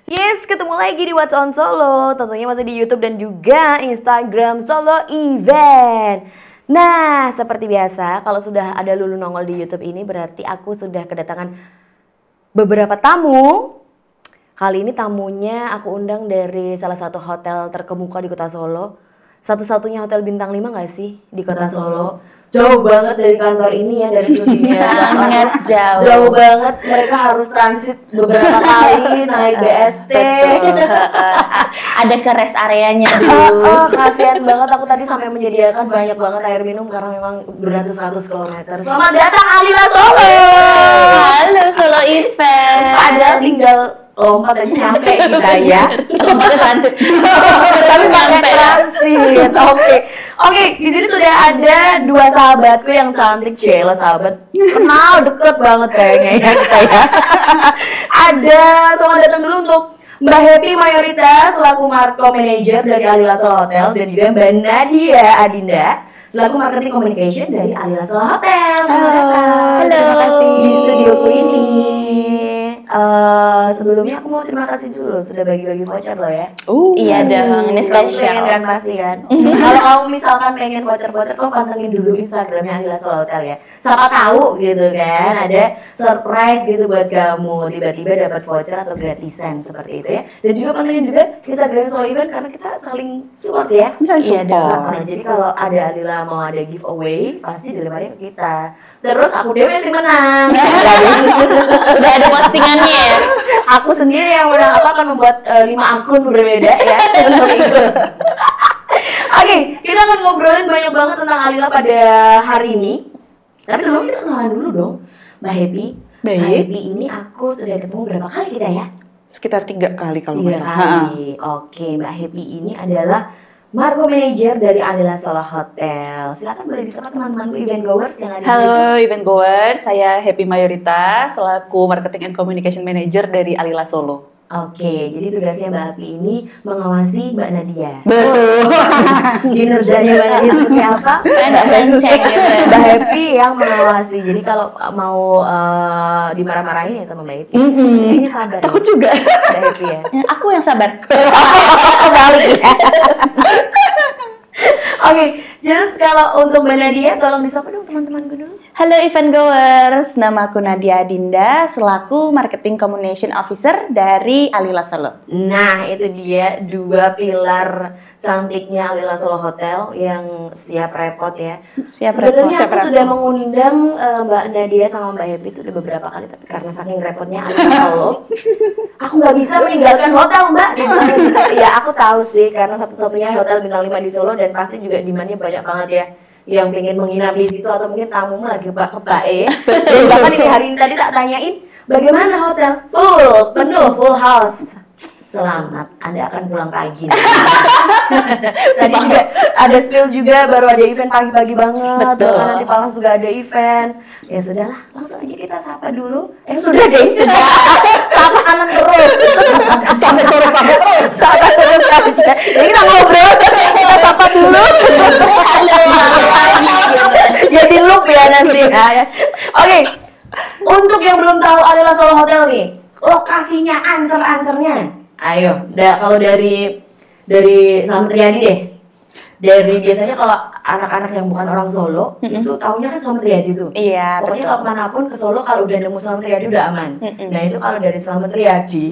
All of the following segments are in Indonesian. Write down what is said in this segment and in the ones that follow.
Yes, ketemu lagi di What's on Solo. Tentunya masih di YouTube dan juga Instagram Solo Event. Nah, seperti biasa, kalau sudah ada Lulu nongol di YouTube ini berarti aku sudah kedatangan beberapa tamu. Kali ini tamunya aku undang dari salah satu hotel terkemuka di Kota Solo. Satu-satunya hotel bintang 5 nggak sih di Kota Solo? Jauh banget dari kantor ini ya, dari studinya. Sangat jauh. Jauh banget, mereka harus transit beberapa kali naik BST. Ada ke rest areanya dulu. Kasihan banget, aku tadi sampai menyediakan banyak banget air minum karena memang beratus-ratus kilometer. Selamat datang Alila Solo. Halo Solo Event. Padahal tinggal lompat aja nyampe kita ya. Lompat transit. Tapi pakai transit. Oke, di sini sudah ada dua sahabatku yang cantik, Sheila sahabat. Kenal deket banget kayaknya ya kita ya. Ada, selamat datang dulu untuk Mbak Happy Mayoritas selaku Marco Manager dari Alila Solo Hotel dan juga Mbak Nadia Adinda selaku Marketing Communication dari Alila Solo Hotel. Halo. Terima kasih di studioku ini. Sebelumnya aku mau terima kasih dulu sudah bagi-bagi voucher loh ya. Iya dong, ini spesial Kan pasti kan. Kalau kamu misalkan pengen voucher-voucher, kamu pantengin dulu Instagramnya Alila Solo Hotel ya. Siapa tahu gitu kan, ada surprise gitu buat kamu. Tiba-tiba dapat voucher atau gratisan seperti itu ya. Dan juga pantengin juga Instagram Solo Event karena kita saling support ya. Iya dong. Nah, jadi kalau ada Alila mau ada giveaway, pasti dilemparin ke kita. Terus aku dewe sih menang. Udah ada postingannya ya. Aku sendiri yang menang, apa akan membuat 5 akun berbeda ya untuk itu. Oke, kita akan ngobrolin banyak banget tentang Alila pada hari ini. Tapi sebelumnya kita kenalan dulu dong, Mbak Happy. Baik. Mbak Happy ini aku sudah ketemu berapa kali kita ya? Sekitar 3 kali kalau 3 nggak salah. kali. Oke, Mbak Happy ini adalah Marco Manager dari Alila Solo Hotel. Silakan boleh disapa teman-temanku event goers yang ada di Halo event goers, saya Happy Mayoritas selaku Marketing and Communication Manager dari Alila Solo. Oke, jadi tugasnya Mbak Happy ini mengawasi Mbak Nadia. Betul. Kinerjanya Mbak Nadia seperti apa? Supaya nggak benceng gitu. Mbak Happy yang mengawasi. Jadi kalau mau dimarah-marahin ya sama Mbak Happy. Kayaknya sabar. Takut ya, juga. Mbak Happy ya. Aku yang sabar. Kembali ya. Oke, terus kalau untuk Mbak Nadia, tolong disapa dong teman-temanku dulu. Halo event goers, nama aku Nadia Adinda selaku Marketing Communication Officer dari Alila Solo. Nah, itu dia 2 pilar cantiknya Alila Solo Hotel yang siap repot ya. Sebenarnya aku sudah mengundang Mbak Nadia sama Mbak Happy itu udah beberapa kali, tapi karena saking repotnya Alila Solo, aku nggak bisa meninggalkan hotel Mbak. Ya aku tahu sih, karena satu-satunya hotel bintang 5 di Solo dan pasti juga demandnya banyak banget ya yang pengen menginap di situ atau mungkin tamumu lagi kebae. Dan bahkan ini hari ini tadi tak tanyain bagaimana hotel, penuh full house. Selamat, Anda akan pulang pagi. Tadi juga ada spill juga, baru ada event pagi-pagi banget. Betul. Bahkan nanti Palas juga ada event. Ya sudahlah, langsung aja kita sapa dulu. Sudah deh, sudah. Sapa kanan terus. Sampai sore sampai terus. Sapa terus aja. Jadi kita ngobrol, kita sapa dulu. Halo. Jadi loop ya nanti ya. Oke, untuk yang belum tahu Alila Solo Hotel nih, lokasinya ancer-ancernya. Ayo, kalau dari Selamat Riyadi deh. Dari biasanya kalau anak-anak yang bukan orang Solo itu taunya kan Selamat Riyadi tuh. Iya, Pokoknya betul. kalau manapun ke Solo kalau udah nemu Selamat Riyadi udah aman. Nah itu kalau dari Selamat Riyadi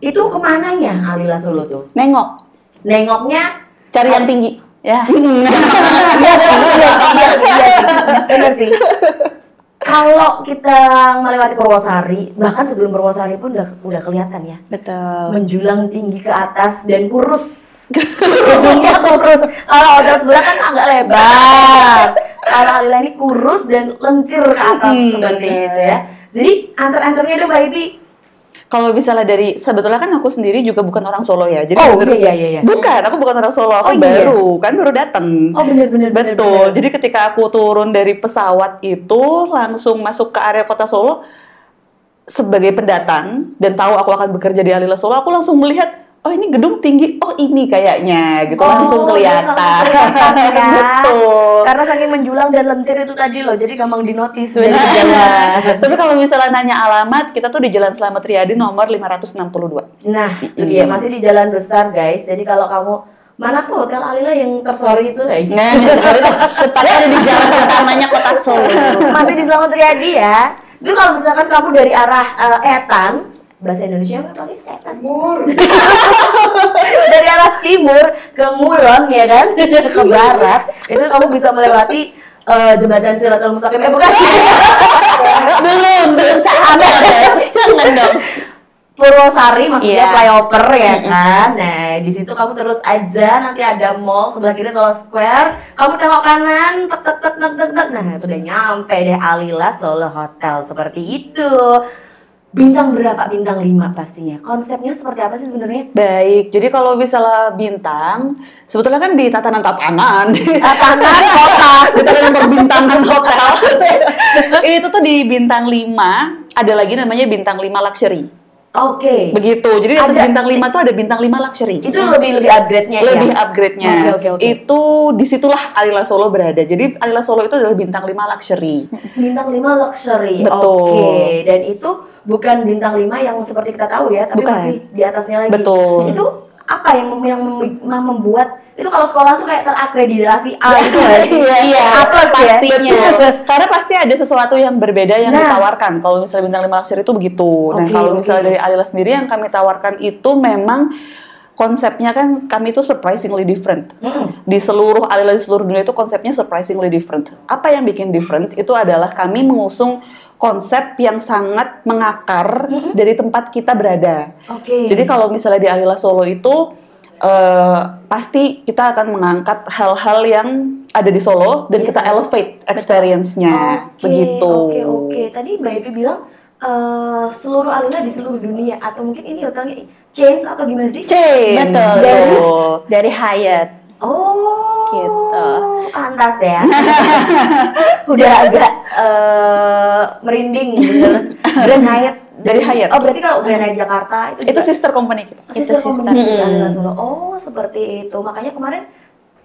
itu kemananya Alila Solo tuh? Nengoknya Cari yang tinggi. Ya. Iya benar sih. Kalau kita melewati Purwosari, bahkan sebelum Purwosari pun udah kelihatan ya. Betul. Menjulang tinggi ke atas dan kurus. Gedungnya kurus. Kalau hotel sebelah kan agak lebar. Kalau Alila ini kurus dan lencir ke atas seperti itu ya. Jadi antar-antarnya dong Mbak Ibi. Kalau misalnya sebetulnya kan aku sendiri juga bukan orang Solo ya. Jadi iya. Bukan, aku bukan orang Solo, aku baru datang. Oh benar. Betul. Jadi ketika aku turun dari pesawat itu langsung masuk ke area kota Solo sebagai pendatang dan tahu aku akan bekerja di Alila Solo, aku langsung melihat oh ini gedung tinggi, oh ini kayaknya gitu, langsung kelihatan. Ya. Betul. Karena saking menjulang dan lencir itu tadi loh, jadi gampang dinotis dari jalan. Tapi kalau misalnya nanya alamat, kita tuh di Jalan Slamet Riyadi nomor 562. Nah, itu dia masih di jalan besar guys. Jadi kalau kamu mana tuh Hotel Alila yang tersorry itu guys? Nah, tepatnya ada di jalan utamanya Kota Solo. Masih di Slamet Riyadi ya. Itu kalau misalkan kamu dari arah Etan, bahasa Indonesia apa tadi? Timur. Dari arah timur ke Mulon ya kan, ke barat, itu kamu bisa melewati jembatan Siratul Mustaqim. Bukan? belum sahabat ya. Jangan dong. Purwosari maksudnya flyover ya kan. Nah, di situ kamu terus aja, nanti ada mall sebelah kiri Solo Square. Kamu tengok kanan, tek tek tek tek tek tek. Nah, itu udah nyampe deh Alila Solo Hotel seperti itu. Bintang berapa? Bintang 5 pastinya. Konsepnya seperti apa sih sebenarnya? Baik, jadi kalau misalnya bintang, sebetulnya kan di tatanan-tatanan. Tatanan kota. Di tatanan perbintangan hotel. Itu tuh di bintang 5, ada lagi namanya bintang 5 luxury. Oke. Begitu, jadi di atas bintang 5 tuh ada bintang 5 luxury. Itu lebih upgrade-nya ya? Lebih upgrade-nya. Oke. Itu disitulah Alila Solo berada. Jadi Alila Solo itu adalah bintang 5 luxury. Bintang 5 luxury. Betul. Oke. Dan itu bukan bintang 5 yang seperti kita tahu ya, tapi bukan. masih di atasnya lagi. Betul. Itu apa yang membuat itu kalau sekolah tuh kayak terakreditasi A gitu kan? Iya, A plus ya. pastinya. Karena pasti ada sesuatu yang berbeda yang ditawarkan. Kalau misalnya bintang 5 luxury itu begitu. Nah, kalau misalnya dari Alila sendiri yang kami tawarkan itu memang konsepnya kan kami itu surprisingly different. Di seluruh Alila di seluruh dunia itu konsepnya surprisingly different. Apa yang bikin different itu adalah kami mengusung konsep yang sangat mengakar dari tempat kita berada. Jadi kalau misalnya di Alila Solo itu pasti kita akan mengangkat hal-hal yang ada di Solo dan kita elevate experience-nya. Begitu. Oke. Tadi Mbak Epi bilang seluruh Alila di seluruh dunia, atau mungkin ini hotelnya chains atau gimana sih? Chain. Betul. Dari Hyatt. Oh, gitu. Pantas ya. Udah agak merinding bener. Grand Hyatt dari Hyatt. Oh, berarti kalau Grand Hyatt Jakarta itu sister company kita. Sister company Alila Solo. Oh, seperti itu. Makanya kemarin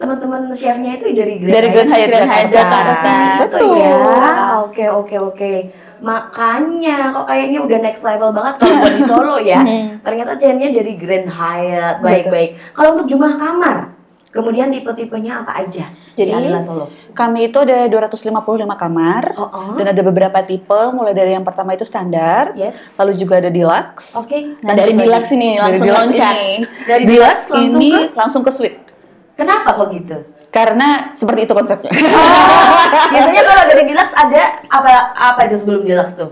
teman-teman chefnya itu dari Grand Hyatt Jakarta. Betul ya. Oke. Makanya kok kayaknya udah next level banget kalau buat di Solo ya. Ternyata chainnya dari Grand Hyatt. Baik. Kalau untuk jumlah kamar, kemudian tipe-tipenya apa aja? Jadi Alila Solo. Kami itu ada 255 kamar dan ada beberapa tipe, mulai dari yang pertama itu standar, lalu juga ada deluxe. Nah, dari deluxe ini langsung loncat. Dari deluxe langsung ke suite. Kenapa kok gitu? Karena seperti itu konsepnya. Biasanya kalau dari deluxe ada apa itu sebelum deluxe tuh?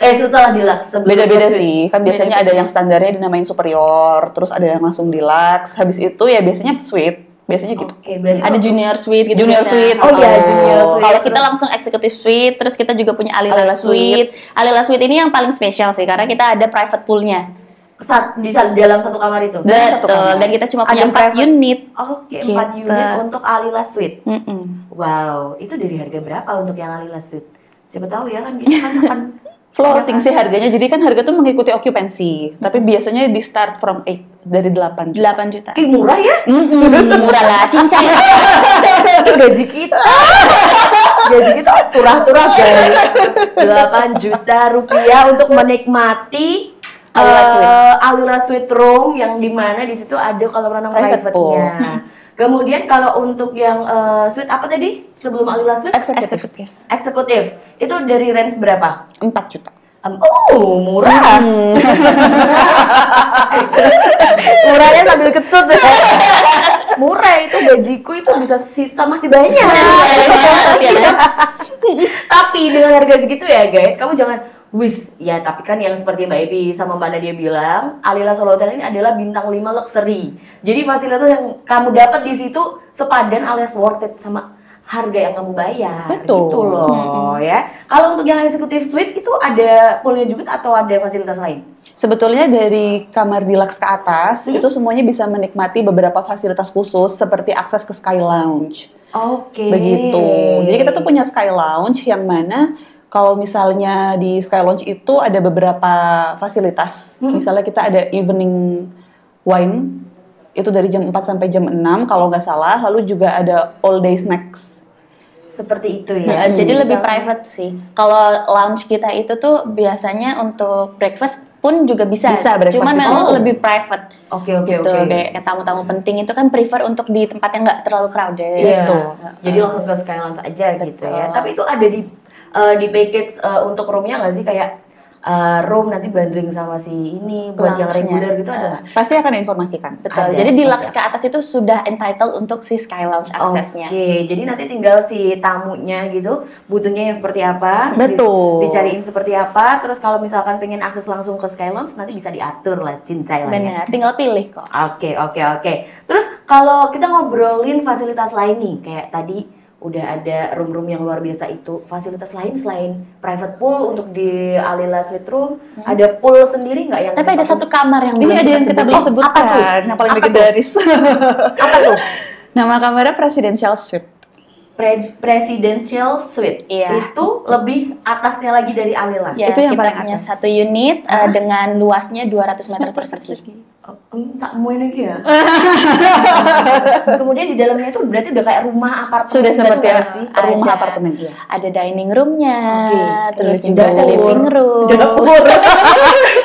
Setelah deluxe sebelum beda-beda sih. Kan biasanya ada yang standarnya dinamain superior, terus ada yang langsung deluxe. Habis itu ya biasanya suite. Biasanya gitu. Ada junior suite gitu. Junior suite. Oh iya, junior suite. Kalau kita langsung executive suite, terus kita juga punya Alila suite. Alila suite ini yang paling spesial sih karena kita ada private poolnya. Di dalam satu kamar itu. Betul. Dan kita cuma punya 4 unit. Oke, 4 unit untuk Alila Suite. Wow, itu dari harga berapa untuk yang Alila Suite? Siapa tahu ya kan kita kan akan floating sih harganya. Jadi kan harga tuh mengikuti occupancy. Tapi biasanya di start from 8 dari 8 juta. 8 juta. Murah ya? Murah lah, cincang. Itu gaji kita. Gaji kita turah-turah guys. 8 juta rupiah untuk menikmati Alila Suite room yang dimana di situ ada kolam renang private-nya. Kemudian kalau untuk yang suite apa tadi sebelum Alila Suite? Eksekutif. Itu dari range berapa? 4 juta. Murah. Murahnya sambil kecut. Murah itu gajiku itu bisa sisa masih banyak. Tapi dengan harga segitu ya guys, kamu jangan ya tapi kan yang seperti Mbak Epi sama Mbak Nadia bilang, Alila Solo Hotel ini adalah bintang 5 luxury. Jadi fasilitas yang kamu dapat di situ sepadan alias worth it sama harga yang kamu bayar. Betul. Gitu loh ya. Kalau untuk yang executive suite itu ada poolnya juga atau ada fasilitas lain? Sebetulnya dari kamar deluxe ke atas itu semuanya bisa menikmati beberapa fasilitas khusus seperti akses ke Sky Lounge. Begitu. Jadi kita tuh punya Sky Lounge yang mana kalau misalnya di Sky Lounge itu ada beberapa fasilitas. Misalnya kita ada evening wine itu dari jam 4 sampai jam 6 kalau nggak salah. Lalu juga ada all day snacks. Seperti itu ya. Jadi lebih private sih. Kalau lounge kita itu tuh biasanya untuk breakfast pun juga bisa. Cuman memang lebih private. Oke. Kayak tamu-tamu penting itu kan prefer untuk di tempat yang nggak terlalu crowded. Iya. Jadi langsung ke Sky Lounge aja gitu ya. Tapi itu ada di package untuk roomnya nggak sih, kayak room nanti bundling sama si ini buat yang reguler gitu ada? Pasti akan informasikan. Betul. Jadi di Lux ke atas itu sudah entitled untuk si Sky Lounge aksesnya. Oke. Jadi nanti tinggal si tamunya gitu butuhnya yang seperti apa, betul. Dicariin seperti apa. Terus kalau misalkan pengen akses langsung ke Sky Lounge nanti bisa diatur lah, cincai lah. Benar. Tinggal pilih kok. Oke. Terus kalau kita ngobrolin fasilitas lain nih, kayak tadi udah ada room-room yang luar biasa itu, fasilitas lain selain private pool untuk di Alila Suite Room, ada pool sendiri nggak yang? Tapi ada satu kamar yang ini ada yang kita belum sebutkan, apa tuh? Yang paling legendaris. Apa tuh? Nama kamarnya Presidential Suite. Presidential Suite. Iya. Itu lebih atasnya lagi dari Alila. Ya, itu yang kita paling punya atas. satu unit dengan luasnya 200 meter persegi. Sakmu ini ya. Kemudian di dalamnya itu berarti udah kayak rumah apartemen. Sudah seperti sih? rumah apartemen. Iya. Ada dining roomnya, terus Terus juga ada living room, dapur,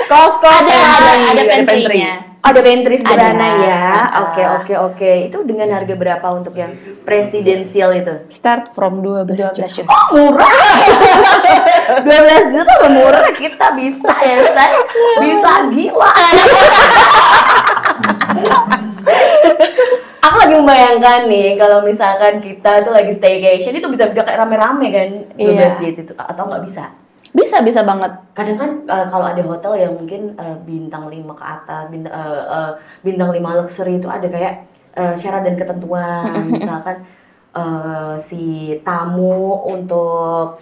kos-kos, ada pantry-nya. Ada pantry sederhana ya. Oke. Itu dengan harga berapa untuk yang presidensial itu? Start from 12 juta. Oh, murah. 12 juta murah, kita bisa ya, saya bisa gila. Aku lagi membayangkan nih kalau misalkan kita tuh lagi staycation itu bisa kayak rame-rame kan 12 juta itu, atau nggak bisa? Bisa banget. Kadang kan kalau ada hotel yang mungkin bintang 5 ke atas, bintang 5 luxury itu ada kayak syarat dan ketentuan. Misalkan si tamu untuk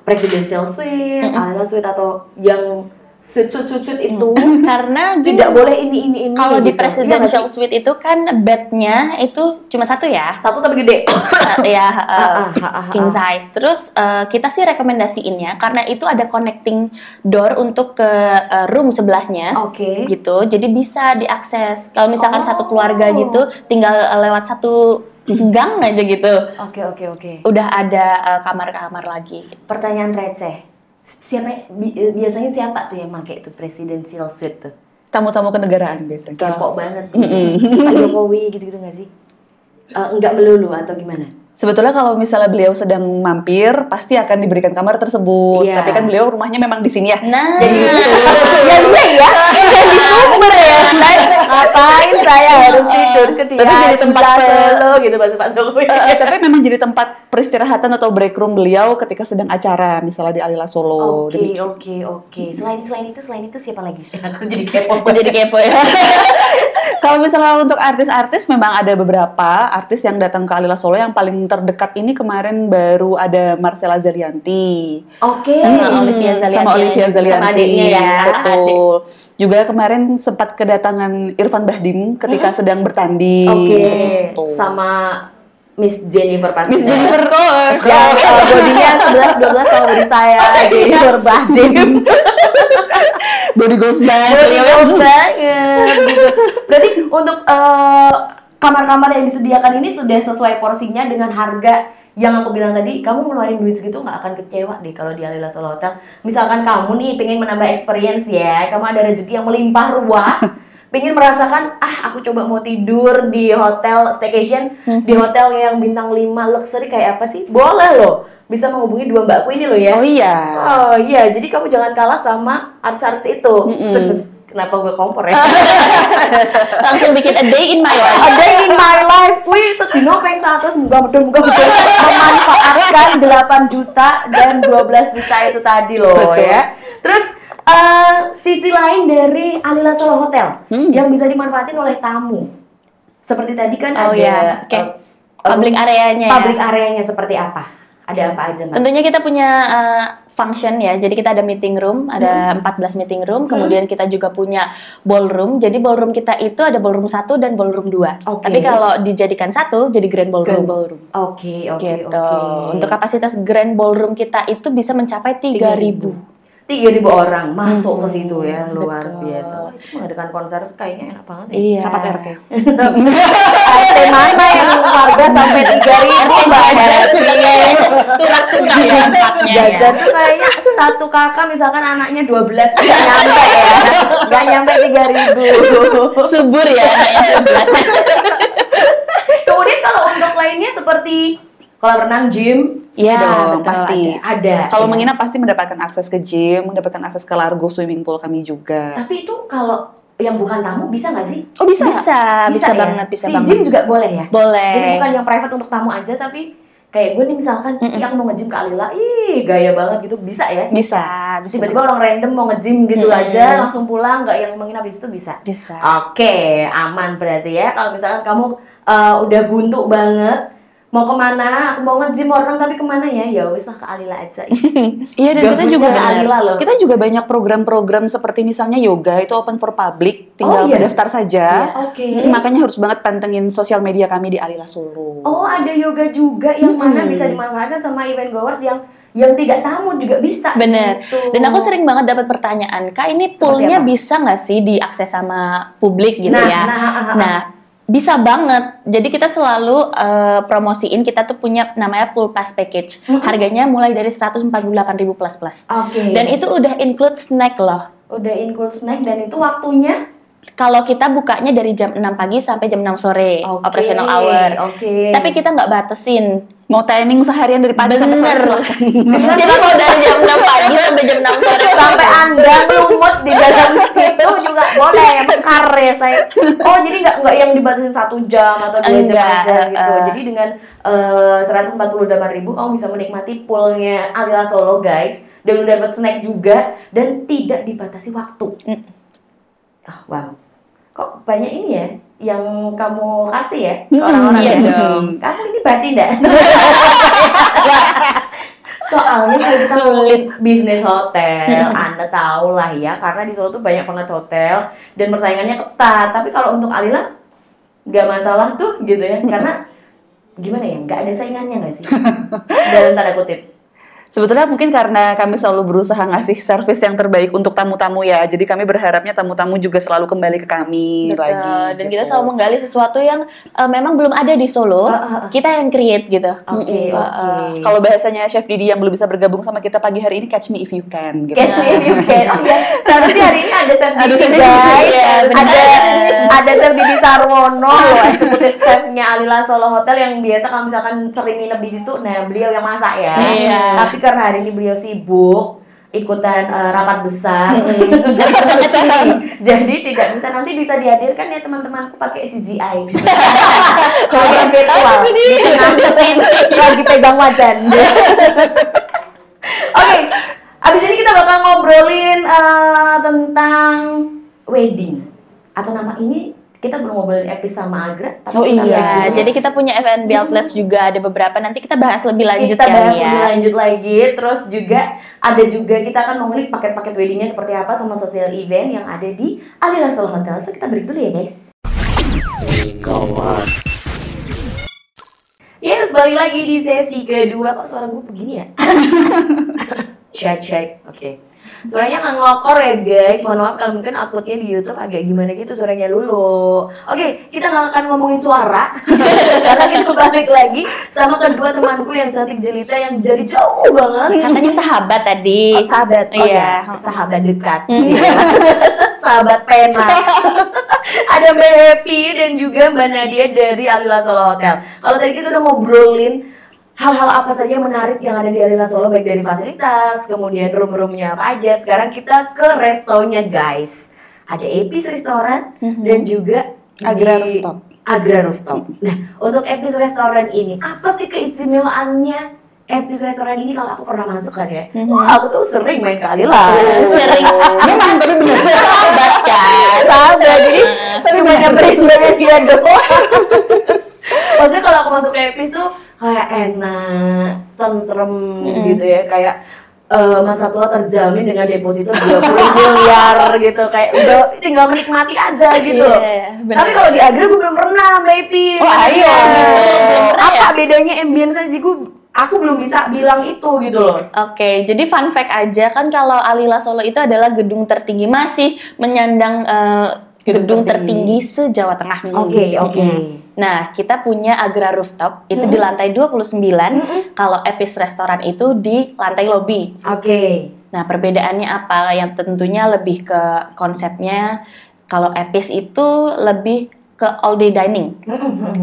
presidential suite, Alila suite atau yang suite itu karena tidak boleh ini. Kalau gitu. di presidential suite itu kan bednya itu cuma satu ya. Satu tapi gede. King size. Terus kita sih rekomendasiinnya karena itu ada connecting door untuk ke room sebelahnya. Oke. Gitu. Jadi bisa diakses. Kalau misalkan satu keluarga gitu tinggal lewat satu gang aja gitu. Oke. Udah ada kamar-kamar lagi. Pertanyaan receh. Biasanya siapa tuh yang pakai itu presidential suite tuh? Tamu-tamu kenegaraan biasanya. Kepo banget. Pak Jokowi gitu-gitu nggak sih? Enggak melulu atau gimana? Sebetulnya kalau misalnya beliau sedang mampir, pasti akan diberikan kamar tersebut. Iya. Tapi kan beliau rumahnya memang di sini ya. Nah, jadi ya. Jadi sumber ya. Ngapain saya harus tidur ke dia? Tapi jadi tempat lo gitu Pak Jokowi. Tapi memang jadi tempat peristirahatan atau break room beliau ketika sedang acara, misalnya di Alila Solo. Oke. Selain itu siapa lagi? Aku jadi kepo. ya. Kalau misalnya untuk artis-artis, memang ada beberapa artis yang datang ke Alila Solo. Yang paling terdekat ini kemarin baru ada Marcella Zalianty. Oke. Sama Olivia Zalianty. Sama adiknya ya. Betul. Juga kemarin sempat kedatangan Irfan Bahdim ketika sedang bertanding. Oke. Sama Miss Jennifer pasti. Miss Jennifer kok. Yang bodinya 11-12 sama body saya. Jennifer Bahdim. Body goals banget. Gitu. Berarti untuk kamar-kamar yang disediakan ini sudah sesuai porsinya dengan harga yang aku bilang tadi. Kamu ngeluarin duit segitu nggak akan kecewa deh kalau di Alila Solo Hotel. Misalkan kamu nih pengen menambah experience ya, kamu ada rezeki yang melimpah ruah, pengen merasakan aku coba mau tidur di hotel staycation, di hotel yang bintang 5 luxury kayak apa sih? Boleh loh. Bisa menghubungi dua mbakku ini loh ya. Oh iya. Jadi kamu jangan kalah sama artis-artis itu. Terus kenapa gue kompor ya? Langsung bikin a day in my life. A day in my life. Wih, sedino peng 100 muga memanfaatkan 8 juta dan 12 juta itu tadi loh. Betul. Ya. Terus sisi lain dari Alila Solo Hotel yang bisa dimanfaatin oleh tamu. Seperti tadi kan ada public areanya. Public areanya seperti apa? Ada apa aja, Mbak? Tentunya kita punya function ya. Jadi kita ada meeting room, ada 14 meeting room. Kemudian kita juga punya ballroom. Jadi ballroom kita itu ada ballroom 1 dan ballroom 2. Tapi kalau dijadikan satu jadi grand ballroom. Oke. Untuk kapasitas grand ballroom kita itu bisa mencapai 3.000. 3.000 orang masuk ke situ ya, luar biasa. Itu mengadakan konser kayaknya enak banget ya. Iya. Rapat RT. RT mana yang warga sampai 3.000 banyak? Turah-turah ya tempatnya. Jajan tuh kayaknya satu kakak misalkan anaknya 12 nggak nyampe ya, nggak nyampe 3.000. Subur ya anaknya 11. Kemudian kalau untuk lainnya seperti kolam renang, gym, Iya, Dong, betul, pasti. ada. Kalau ya. menginap pasti mendapatkan akses ke gym, mendapatkan akses ke Largo swimming pool kami juga. Tapi itu kalau yang bukan tamu bisa nggak sih? Oh bisa? Bisa ya? banget, bisa si banget. gym juga boleh ya? Boleh. Jadi bukan yang private untuk tamu aja, tapi kayak gue nih misalkan yang mau nge-gym ke Alila, ih gaya banget gitu, bisa ya? Bisa. Tiba-tiba orang random mau nge-gym gitu aja, langsung pulang, nggak yang menginap di situ bisa? Bisa. Oke, aman berarti ya. Kalau misalkan kamu udah buntu banget, mau kemana? Aku mau nge-gym orang tapi kemana ya? Ya wis lah ke Alila aja. Iya, dan kita juga ke Alila loh. kita juga banyak program-program seperti misalnya yoga itu open for public, tinggal Oh, iya? mendaftar saja. Oke. Makanya harus banget pantengin sosial media kami di Alila Solo. Oh, ada yoga juga yang mana bisa dimanfaatkan sama event goers yang tidak tamu juga bisa. Bener. Gitu. Dan aku sering banget dapat pertanyaan, Kak, ini poolnya bisa nggak sih diakses sama publik gitu ya? Nah, bisa banget. Jadi kita selalu promosiin, kita tuh punya namanya pool pass package. Harganya mulai dari 148.000 plus. Oke. Dan itu udah include snack loh. Udah include snack dan itu waktunya Kalau kita bukanya dari jam 6 pagi sampai jam 6 sore, operational hour. Tapi kita nggak batasin. Mau training seharian dari pagi sampai sore silakan. Jadi mau dari jam 6 pagi sampai jam 6 sore. Sampai Anda lumut di dalam situ juga boleh, mekar ya saya. Oh, jadi nggak yang dibatasin 1 jam atau 2 jam aja gitu. Jadi dengan 148.000 kamu bisa menikmati poolnya Alila Solo guys. Dan udah dapat snack juga dan tidak dibatasi waktu. Wow. Kok banyak ini ya yang kamu kasih ya ke orang-orang iya ya? dong. Kamu ini berarti enggak? Soalnya kalau kita ngomongin bisnis hotel, Anda tahu lah ya, karena di Solo tuh banyak banget hotel dan persaingannya ketat. Tapi kalau untuk Alila nggak masalah tuh gitu ya, karena gimana ya, nggak ada saingannya nggak sih? Dalam tanda kutip. Sebetulnya mungkin karena kami selalu berusaha ngasih service yang terbaik untuk tamu-tamu ya. Jadi kami berharapnya tamu-tamu juga selalu kembali ke kami lagi. Dan kita selalu menggali sesuatu yang memang belum ada di Solo. Kita yang create gitu. Oke. Kalau bahasanya Chef Didi yang belum bisa bergabung sama kita pagi hari ini, catch me if you can. Gitu. Catch me if you can. Oh iya. Seharusnya hari ini ada Chef Didi Chef guys. Iya, Ada Chef Didi Sarwono, eksekutif chefnya Alila Solo Hotel yang biasa kalau misalkan sering nginep di situ. Nah, beliau yang masak ya. Iya. Tapi karena hari ini beliau sibuk ikutan rapat besar, jadi tidak bisa. Nanti bisa dihadirkan ya teman-temanku pakai CGI. Kayak virtual, lagi pegang wajan. Oke, abis ini kita bakal ngobrolin tentang wedding. Atau nama ini kita belum ngobrolin Epis sama Agra. Jadi kita punya F&B outlets juga, ada beberapa. Nanti kita bahas lebih lanjut kita bahas ya. lebih lanjut lagi. Terus juga ada juga kita akan ngomongin paket-paket weddingnya seperti apa sama social event yang ada di Alila Solo Hotel. So kita break dulu ya guys. Yes, balik lagi di sesi kedua. Kok suara gue begini ya? Check. Oke. Suaranya nggak ngelokor ya guys, mohon maaf kalau mungkin uploadnya di YouTube agak gimana gitu suaranya dulu. Oke, kita nggak akan ngomongin suara karena kita balik lagi sama kedua temanku yang cantik jelita yang jadi jauh banget. Katanya sahabat tadi. Sahabat, Iya. Sahabat dekat. Sahabat pena. Ada Mbak Happy dan juga Mbak Nadia dari Alila Solo Hotel. Kalau tadi kita udah ngobrolin hal-hal apa saja yang menarik yang ada di Alila Solo, baik dari fasilitas, kemudian room-roomnya apa aja. Sekarang kita ke restonya guys. Ada Epis Restoran dan juga Agra Rooftop. Agra Rooftop. Nah, untuk Epis Restoran ini, apa sih keistimewaannya Epis Restoran ini? Kalau aku pernah masuk kan ya, wah, aku tuh sering main ke Alila. Sering. Memang tapi bener. Sahabat kan. Sahabat, jadi tapi banyak brand dia doang. Maksudnya kalau aku masuk ke Epis tuh kayak enak, tentrem gitu ya, kayak masa tua terjamin dengan deposito 20 miliar gitu, kayak udah tinggal menikmati aja gitu. Tapi kalau di Agra gue belum pernah, maybe. Oh ayo. Apa bedanya ambience aja gue aku belum bisa bilang itu gitu loh. Oke, jadi fun fact aja kan kalau Alila Solo itu adalah gedung tertinggi, masih menyandang gedung tertinggi se-Jawa Tengah. Oke. Nah, kita punya Agra Rooftop itu di lantai 29, kalau Epis Restoran itu di lantai lobby. Oke. Nah, perbedaannya apa? Yang tentunya lebih ke konsepnya. Kalau Epis itu lebih ke all day dining.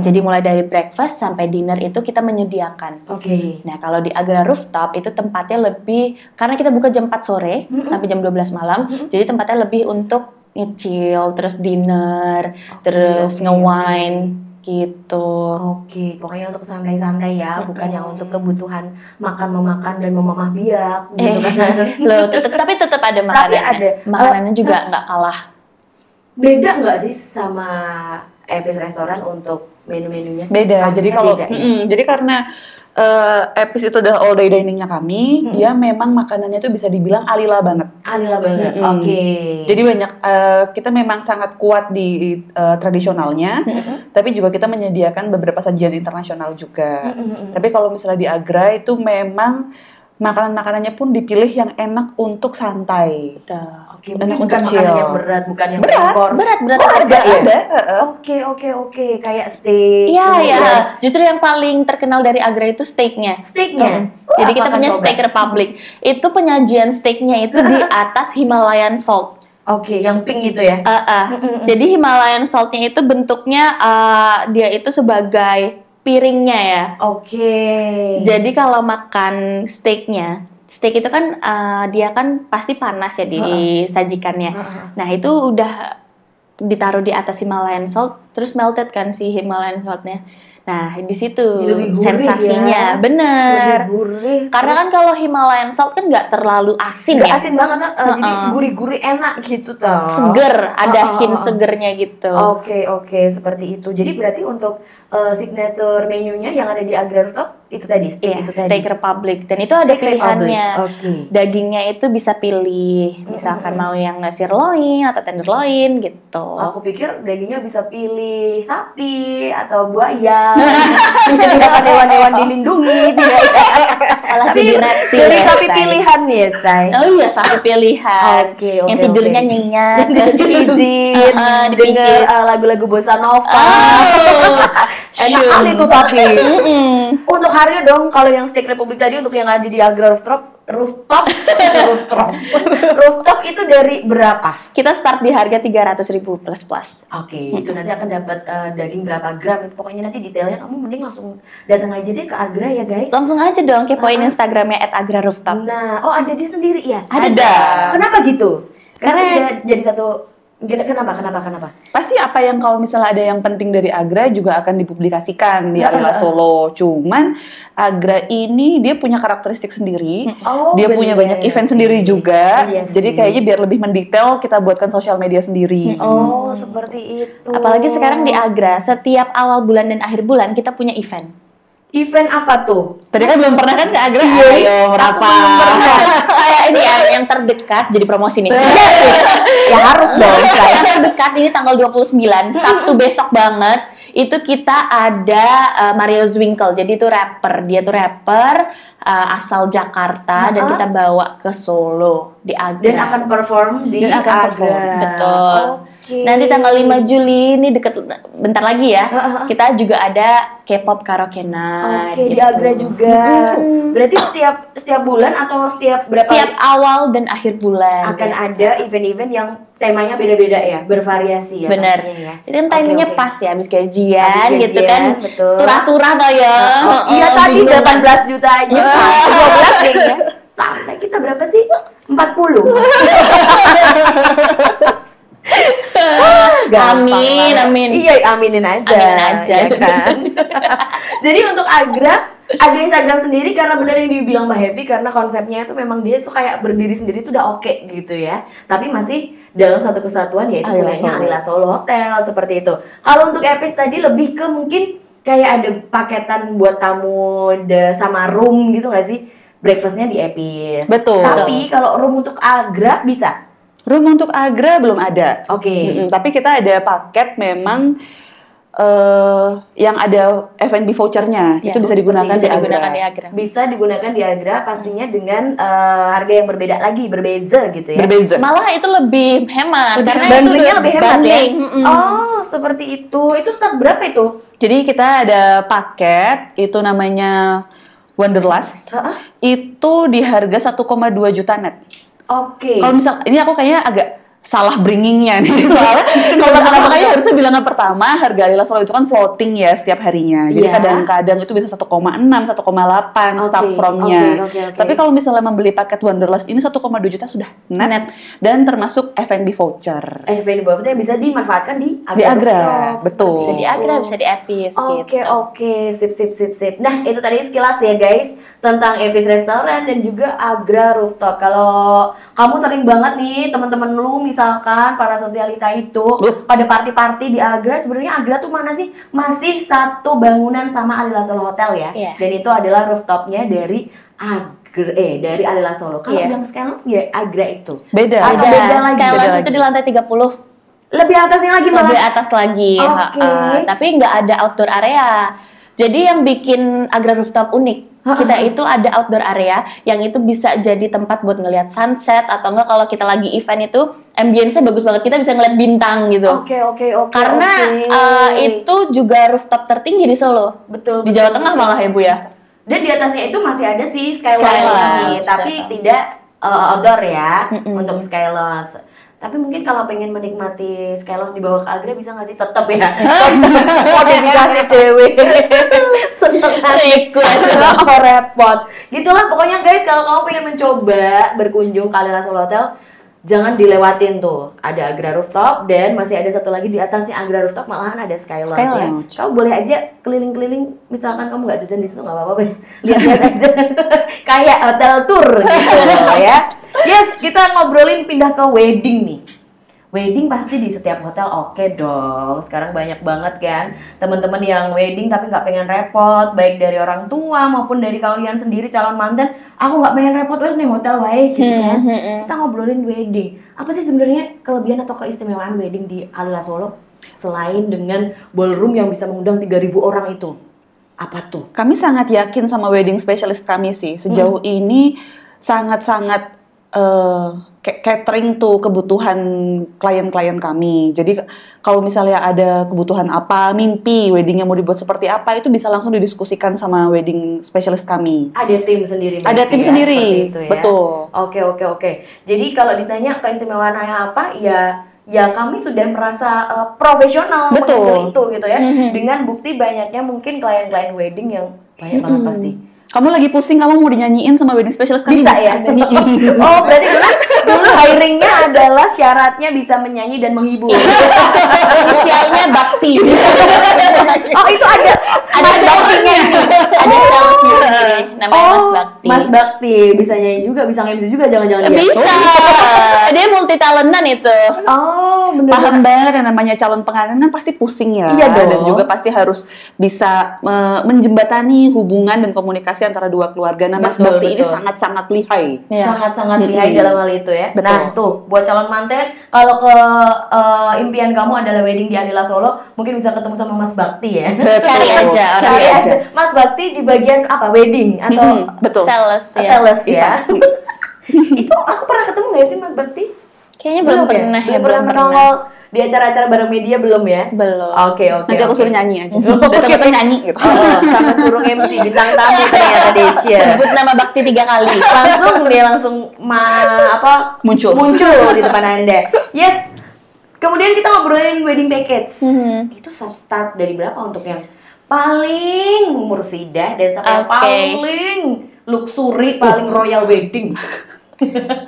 Jadi mulai dari breakfast sampai dinner itu kita menyediakan. Oke. Nah, kalau di Agra Rooftop itu tempatnya lebih, karena kita buka jam 4 sore sampai jam 12 malam, jadi tempatnya lebih untuk nge-chill, terus dinner, terus nge-wine gitu. Oke, pokoknya untuk santai-santai ya, bukan yang untuk kebutuhan memakan dan memamah biak gitu kan. Loh, tapi tetap ada makanannya. Tapi ada. Makanannya juga nggak kalah. Beda nggak sih sama Epis Restoran untuk menu-menunya? Beda. Pastinya Jadi kalau beda, ya? jadi karena Epis itu adalah all day diningnya kami, dia memang makanannya itu bisa dibilang alila banget. Alila banget. Oke. Jadi banyak kita memang sangat kuat di tradisionalnya, tapi juga kita menyediakan beberapa sajian internasional juga. Tapi kalau misalnya di Agra itu memang makanan-makanannya pun dipilih yang enak untuk santai. Oke, bukan makanan yang berat, bukan yang Berat. Oh, ada. Oke. Kayak steak. Iya. Justru yang paling terkenal dari Agra itu steaknya. Jadi kita punya Steak Republic. Itu penyajian steaknya itu di atas Himalayan salt. Oke, yang pink itu ya? Jadi Himalayan saltnya itu bentuknya dia itu sebagai piringnya ya. Oke. Jadi kalau makan steaknya, steak itu kan dia kan pasti panas ya disajikannya. Nah itu udah ditaruh di atas Himalayan salt, terus melted kan si Himalayan saltnya. Nah di situ sensasinya, ya? Bener. Lebih gurih. Karena kan kalau Himalayan salt kan nggak terlalu asin Nggak ya. asin banget, jadi gurih-gurih enak gitu toh. Seger, ada hint segernya gitu. Oke, seperti itu. Jadi berarti untuk signature menunya yang ada di Agra Rooftop itu tadi, Steak Republic. Dan itu ada pilihannya. Dagingnya itu bisa pilih, misalkan mau yang sirloin atau tenderloin gitu. Aku pikir dagingnya bisa pilih sapi atau buaya. Jadi akan hewan-hewan dilindungi, tidak ya? Malah jadi reptil. Dari sapi pilihan nih ya, Say. Oh iya, sapi pilihan. Yang tidurnya nyenyak, dipijit, denger lagu-lagu bossa nova. Enak kali tuh sapi. Untuk harga dong, kalau yang Steak Republic tadi untuk yang ada di Agra Rooftop itu dari berapa? Kita start di harga 300.000 plus. Oke, itu nanti akan dapat daging berapa gram. Pokoknya nanti detailnya kamu mending langsung datang aja deh ke Agra ya guys. Langsung aja dong kepoin Instagramnya @agrarooftop. Nah, ada di sendiri ya? Ada. Kenapa gitu? Karena jadi satu. Kenapa? Pasti apa yang kalau misalnya ada yang penting dari Agra juga akan dipublikasikan di Alila Solo. Cuman Agra ini dia punya karakteristik sendiri. Dia punya banyak event sendiri juga. Jadi kayaknya biar lebih mendetail kita buatkan sosial media sendiri. Oh, seperti itu. Apalagi sekarang di Agra, setiap awal bulan dan akhir bulan kita punya event. Event apa tuh? Tadi kan belum pernah kan ke Agra? Ayo, berapa? Kayak ini ya, yang terdekat jadi promosi nih. Ya harus dong. Yang terdekat ini tanggal 29, Sabtu besok banget. Itu kita ada Mario Zwinkel. Jadi itu rapper. Dia tuh rapper asal Jakarta dan kita bawa ke Solo di Agra. Dan akan perform di Agra. Betul. Nanti tanggal 5 Juli ini deket bentar lagi ya. Kita juga ada K-pop karaoke night. Di Agra juga. Berarti setiap bulan atau setiap berapa? Setiap awal dan akhir bulan akan ada event-event yang temanya beda-beda ya, bervariasi ya. Bener. Ya. Itu kan timingnya pas ya, habis gajian gitu kan. Betul. Turah-turah tau ya. Iya tadi 18 juta aja. 12 kayaknya. Santai, kita berapa sih? 40. Amin. Iya, aminin aja. Ya kan? Jadi untuk Agra ada Instagram sendiri karena benar yang dibilang Mbak Happy, karena konsepnya itu memang dia tuh kayak berdiri sendiri tuh udah oke gitu ya. Tapi masih dalam satu kesatuan yaitu punyanya Alila Solo Hotel seperti itu. Kalau untuk Epis tadi lebih ke mungkin kayak ada paketan buat tamu sama room gitu nggak sih? Breakfastnya di Epis. Betul. Tapi kalau room untuk Agra bisa? Room untuk Agra belum ada. Oke. Tapi kita ada paket memang yang ada F&B vouchernya itu bisa digunakan di Agra. Bisa digunakan di Agra pastinya dengan harga yang berbeza gitu ya. Berbeza. Malah itu lebih hemat karena itu lebih hemat ya. Oh, seperti itu. Itu start berapa itu? Jadi kita ada paket itu namanya Wanderlust. Itu di harga 1,2 juta net. Oke. Kalau misal ini aku kayaknya agak salah bringingnya nih soalnya kalau kayaknya harusnya bilangan pertama harga Alila Solo itu kan floating ya setiap harinya, jadi kadang-kadang itu bisa 1,6, 1,8 start from-nya. Tapi kalau misalnya membeli paket Wanderlust ini 1,2 juta sudah net dan termasuk F&B voucher. F&B voucher yang bisa dimanfaatkan di Agra, betul. Bisa di Agra, bisa di Epis. Oke, sip. Nah itu tadi sekilas ya guys tentang Epis Restoran dan juga Agra Rooftop. Kalau kamu sering banget nih teman-teman lu misalkan para sosialita itu pada party-party di Agra, sebenarnya Agra tuh mana sih? Masih satu bangunan sama Alila Solo Hotel ya. Dan itu adalah rooftopnya dari dari Alila Solo. Kalau yang sekarang ya Agra itu beda lagi. Skylands itu di lantai 30. Lebih atasnya lagi malah. Lebih atas lagi. Tapi nggak ada outdoor area. Jadi yang bikin Agra Rooftop unik, kita itu ada outdoor area yang itu bisa jadi tempat buat ngelihat sunset atau enggak kalau kita lagi event itu ambience-nya bagus banget, kita bisa ngeliat bintang gitu. Karena itu juga rooftop tertinggi di Solo. Betul. Di Jawa Tengah malah ya Bu ya. Dan di atasnya itu masih ada sih Skylands, tapi tidak outdoor ya untuk Skylands. Tapi mungkin kalau pengen menikmati Skylands dibawa ke Agra bisa nggak sih? Tetap ya. Modifikasi dewe. Seneng repot. Gitulah pokoknya guys, kalau kamu pengen mencoba berkunjung ke Alila Solo Hotel, jangan dilewatin tuh. Ada Agra Rooftop dan masih ada satu lagi di atasnya Agra Rooftop, malahan ada Skylands ya. Kamu boleh aja keliling-keliling, misalkan kamu nggak jajan di situ nggak apa-apa, guys. Lihat-lihat aja. Kayak hotel tour gitu ya. Yes, kita ngobrolin pindah ke wedding nih. Wedding pasti di setiap hotel oke dong. Sekarang banyak banget kan teman-teman yang wedding tapi nggak pengen repot, baik dari orang tua maupun dari kalian sendiri calon mantan. Aku nggak pengen repot, wes nih hotel wae gitu kan. Kita ngobrolin wedding. Apa sih sebenarnya kelebihan atau keistimewaan wedding di Alila Solo selain dengan ballroom yang bisa mengundang 3.000 orang itu? Apa tuh? Kami sangat yakin sama wedding specialist kami sih. Sejauh ini sangat-sangat catering tuh kebutuhan klien-klien kami. Jadi kalau misalnya ada kebutuhan apa, mimpi weddingnya mau dibuat seperti apa, itu bisa langsung didiskusikan sama wedding specialist kami. Ada tim sendiri. Ada tim sendiri, itu ya? Betul. Oke. Jadi kalau ditanya keistimewaannya apa, ya kami sudah merasa profesional mengenai itu gitu ya. Dengan bukti banyaknya mungkin klien-klien wedding yang banyak banget pasti. Kamu lagi pusing, kamu mau dinyanyiin sama wedding specialist kami? Bisa ya? Oh, berarti dulu hiringnya adalah syaratnya bisa menyanyi dan menghibur. Inisialnya Bakti. Oh, itu ada Baktinya ini. Ada salesnya namanya Mas Bakti. Mas Bakti bisa nyanyi juga, bisa nge-MC juga, jangan-jangan dia. Bisa. Dia multi talentan itu. Oh, bener. Paham banget yang namanya calon pengantin kan pasti pusing ya. Iya dong. Dan juga pasti harus bisa menjembatani hubungan dan komunikasi antara dua keluarga. Nah, Mas Bakti ini sangat-sangat lihai. Sangat-sangat lihai dalam hal itu ya. Betul. Nah, tuh buat calon manten, kalau ke impian kamu adalah wedding di Alila Solo, mungkin bisa ketemu sama Mas Bakti ya. Cari aja. Mas Bakti di bagian apa? Wedding atau betul. Sales ya. Itu aku pernah ketemu nggak sih Mas Bakti? Kayaknya belum pernah ya. Belum pernah di acara-acara bareng media belum ya? Belum. Oke. Nanti aku suruh nyanyi aja. Datang nyanyi gitu. Sama suruh MC bintang tamu ternyata Desya. Sebut nama Bakti 3 kali. Langsung muncul di depan Anda. Yes. Kemudian kita ngobrolin wedding package. Itu start dari berapa untuk yang paling mursidah dan sampai yang paling luxury, paling royal wedding?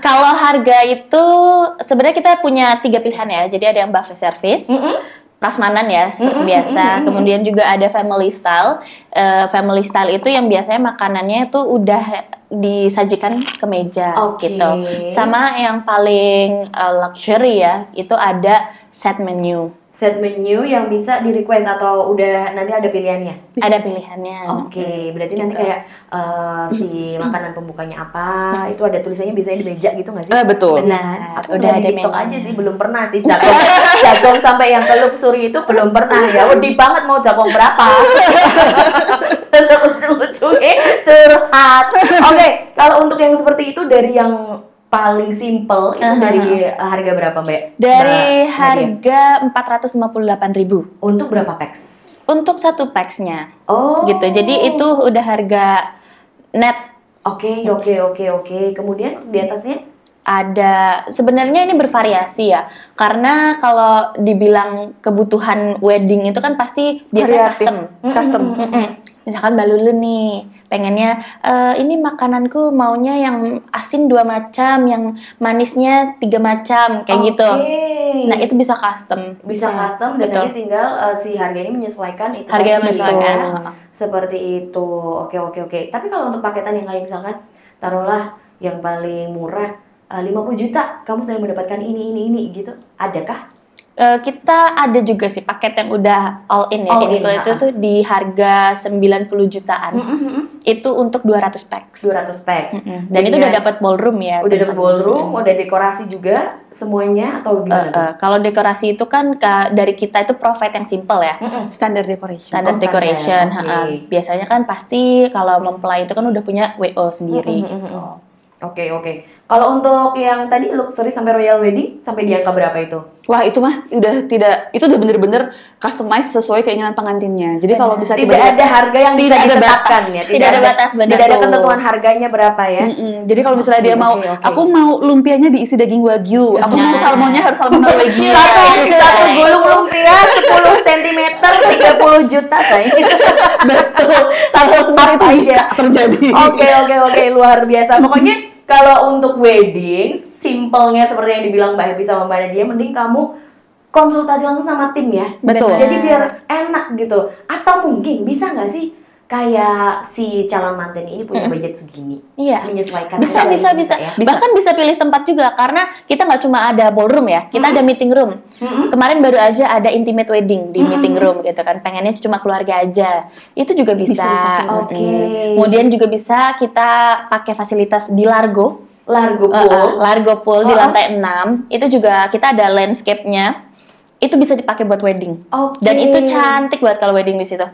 Kalau harga itu sebenarnya kita punya 3 pilihan ya. Jadi ada yang buffet service, prasmanan ya seperti biasa. Kemudian juga ada family style. Family style itu yang biasanya makanannya itu udah disajikan ke meja gitu. Sama yang paling luxury ya, itu ada set menu. Set menu yang bisa di request atau udah nanti ada pilihannya? Ada pilihannya. Oke, berarti nanti kayak si makanan pembukanya apa, itu ada tulisannya biasanya di meja gitu nggak sih? Betul. Benar. Aku udah di TikTok aja sih, belum pernah sih jagong sampai yang ke luxury itu belum pernah ya. Udah banget mau jagong berapa? Lucu-lucu curhat. Oke, kalau untuk yang seperti itu dari yang paling simple itu dari harga berapa Mbak? Dari harga 458.000. Untuk berapa packs? Untuk 1 packsnya. Oh. Gitu. Jadi itu udah harga net. Oke. Kemudian di atasnya? Ada, sebenarnya ini bervariasi ya, karena kalau dibilang kebutuhan wedding itu kan pasti biasanya custom. Misalkan Mbak Lulu nih, pengennya ini makananku maunya yang asin 2 macam, yang manisnya 3 macam, kayak gitu. Nah itu bisa custom. Bisa custom dan nanti tinggal si harga ini menyesuaikan itu. Harga menyesuaikan. Seperti itu. Oke. Tapi kalau untuk paketan yang kayak misalkan, taruhlah yang paling murah 50 juta, kamu selalu mendapatkan ini gitu. Adakah? Kita ada juga sih paket yang udah all in ya, itu tuh di harga 90 jutaan. Itu untuk 200 packs. 200 packs. Dan itu udah dapat ballroom ya. Udah dapat ballroom, udah dekorasi juga semuanya atau gimana? Kalau dekorasi itu kan dari kita itu provide yang simple ya. Standard decoration. Standard decoration. Biasanya kan pasti kalau mempelai itu kan udah punya WO sendiri gitu. Oke. Kalau untuk yang tadi luxury sampai royal wedding sampai di angka berapa itu? Wah, itu mah itu udah bener-bener customize sesuai keinginan pengantinnya. Jadi kalau bisa tidak ada harga yang tidak ada batas ya. Tidak ada batas, benar. Tidak ada ketentuan harganya berapa ya. Jadi kalau misalnya dia mau aku mau lumpianya diisi daging wagyu, aku mau salmonnya harus salmon Norwegia. Satu gulung lumpia 10 cm 30 juta sayang. Betul. Sampai seperti itu bisa terjadi. Oke, luar biasa. Pokoknya kalau untuk wedding, simpelnya seperti yang dibilang Mbak Happy sama Mbak Nadia, mending kamu konsultasi langsung sama tim ya. Betul. Jadi biar enak gitu. Atau mungkin bisa nggak sih kayak si calon manten ini punya budget segini, menyesuaikan. Bisa. Ya? Bahkan bisa pilih tempat juga, karena kita nggak cuma ada ballroom ya, kita ada meeting room. Kemarin baru aja ada intimate wedding di meeting room gitu kan, pengennya cuma keluarga aja, itu juga bisa. Kemudian juga bisa kita pakai fasilitas di Largo Pool di lantai 6, itu juga kita ada landscape-nya. Itu bisa dipakai buat wedding. Dan itu cantik buat kalau wedding di situ.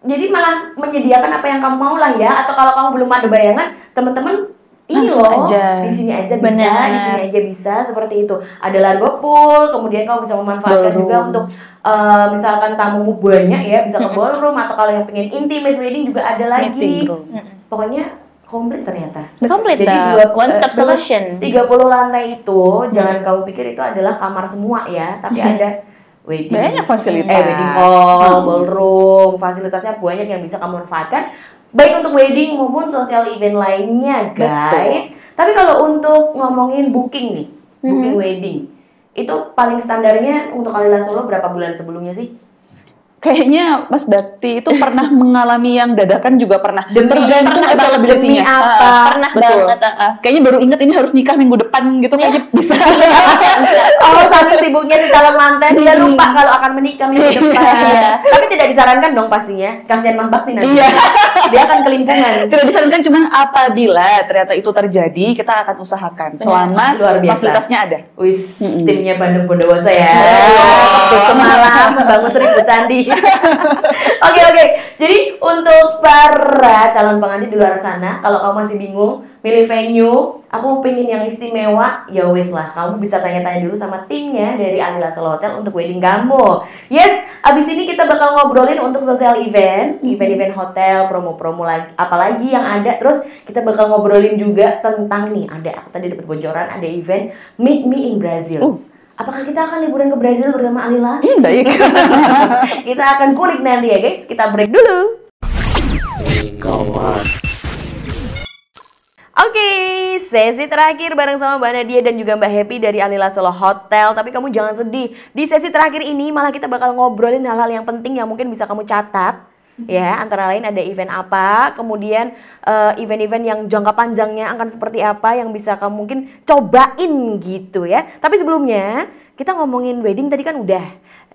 Jadi malah menyediakan apa yang kamu mau lah ya, atau kalau kamu belum ada bayangan, teman-teman ini loh, di sini aja bisa, seperti itu. Ada Largo Pool, kemudian kamu bisa memanfaatkan ballroom juga untuk misalkan tamumu banyak ya, bisa ke ballroom, atau kalau yang pengen intimate wedding juga ada lagi. Pokoknya komplit ternyata. Komplit. Jadi one stop solution. 30 lantai itu, jangan kamu pikir itu adalah kamar semua ya, tapi ada wedding, banyak fasilitas, wedding hall, ballroom, fasilitasnya banyak yang bisa kamu manfaatkan, baik untuk wedding maupun social event lainnya, guys. Tapi kalau untuk ngomongin booking nih, booking wedding, itu paling standarnya untuk Alila Solo berapa bulan sebelumnya sih? Kayaknya Mas Bakti itu pernah mengalami yang dadakan juga pernah. Tergantung availability-nya. Pernah banget. Kayaknya baru inget ini harus nikah minggu depan gitu, kayaknya bisa. Saking sibuknya si calon manten, dia lupa kalau akan menikah minggu depan. Tapi tidak disarankan dong pastinya. Kasihan Mas Bakti nanti. Dia akan kelimpungan. Tidak disarankan, cuman apabila ternyata itu terjadi, kita akan usahakan selama fasilitasnya ada. Timnya Bandung Bondowoso ya. Semalam membangun 1000 candi. Oke. Jadi untuk para calon pengantin di luar sana, kalau kamu masih bingung milih venue, aku pengen yang istimewa, ya wis lah, kamu bisa tanya-tanya dulu sama timnya dari Alila Solo Hotel untuk wedding kamu. Yes, abis ini kita bakal ngobrolin untuk social event hotel, promo-promo lagi, apalagi yang ada. Terus kita bakal ngobrolin juga tentang nih, aku tadi dapat bocoran, ada event Meet Me in Brazil. Apakah kita akan liburan ke Brazil bersama Alila? Baik. Kita akan kulik nanti ya guys. Kita break dulu. Oke, sesi terakhir bareng sama Mbak Nadia dan juga Mbak Happy dari Alila Solo Hotel. Tapi kamu jangan sedih. Di sesi terakhir ini malah kita bakal ngobrolin hal-hal yang penting yang mungkin bisa kamu catat. Ya, antara lain ada event apa, kemudian event-event yang jangka panjangnya akan seperti apa yang bisa kamu mungkin cobain gitu ya. Tapi sebelumnya kita ngomongin wedding tadi kan udah.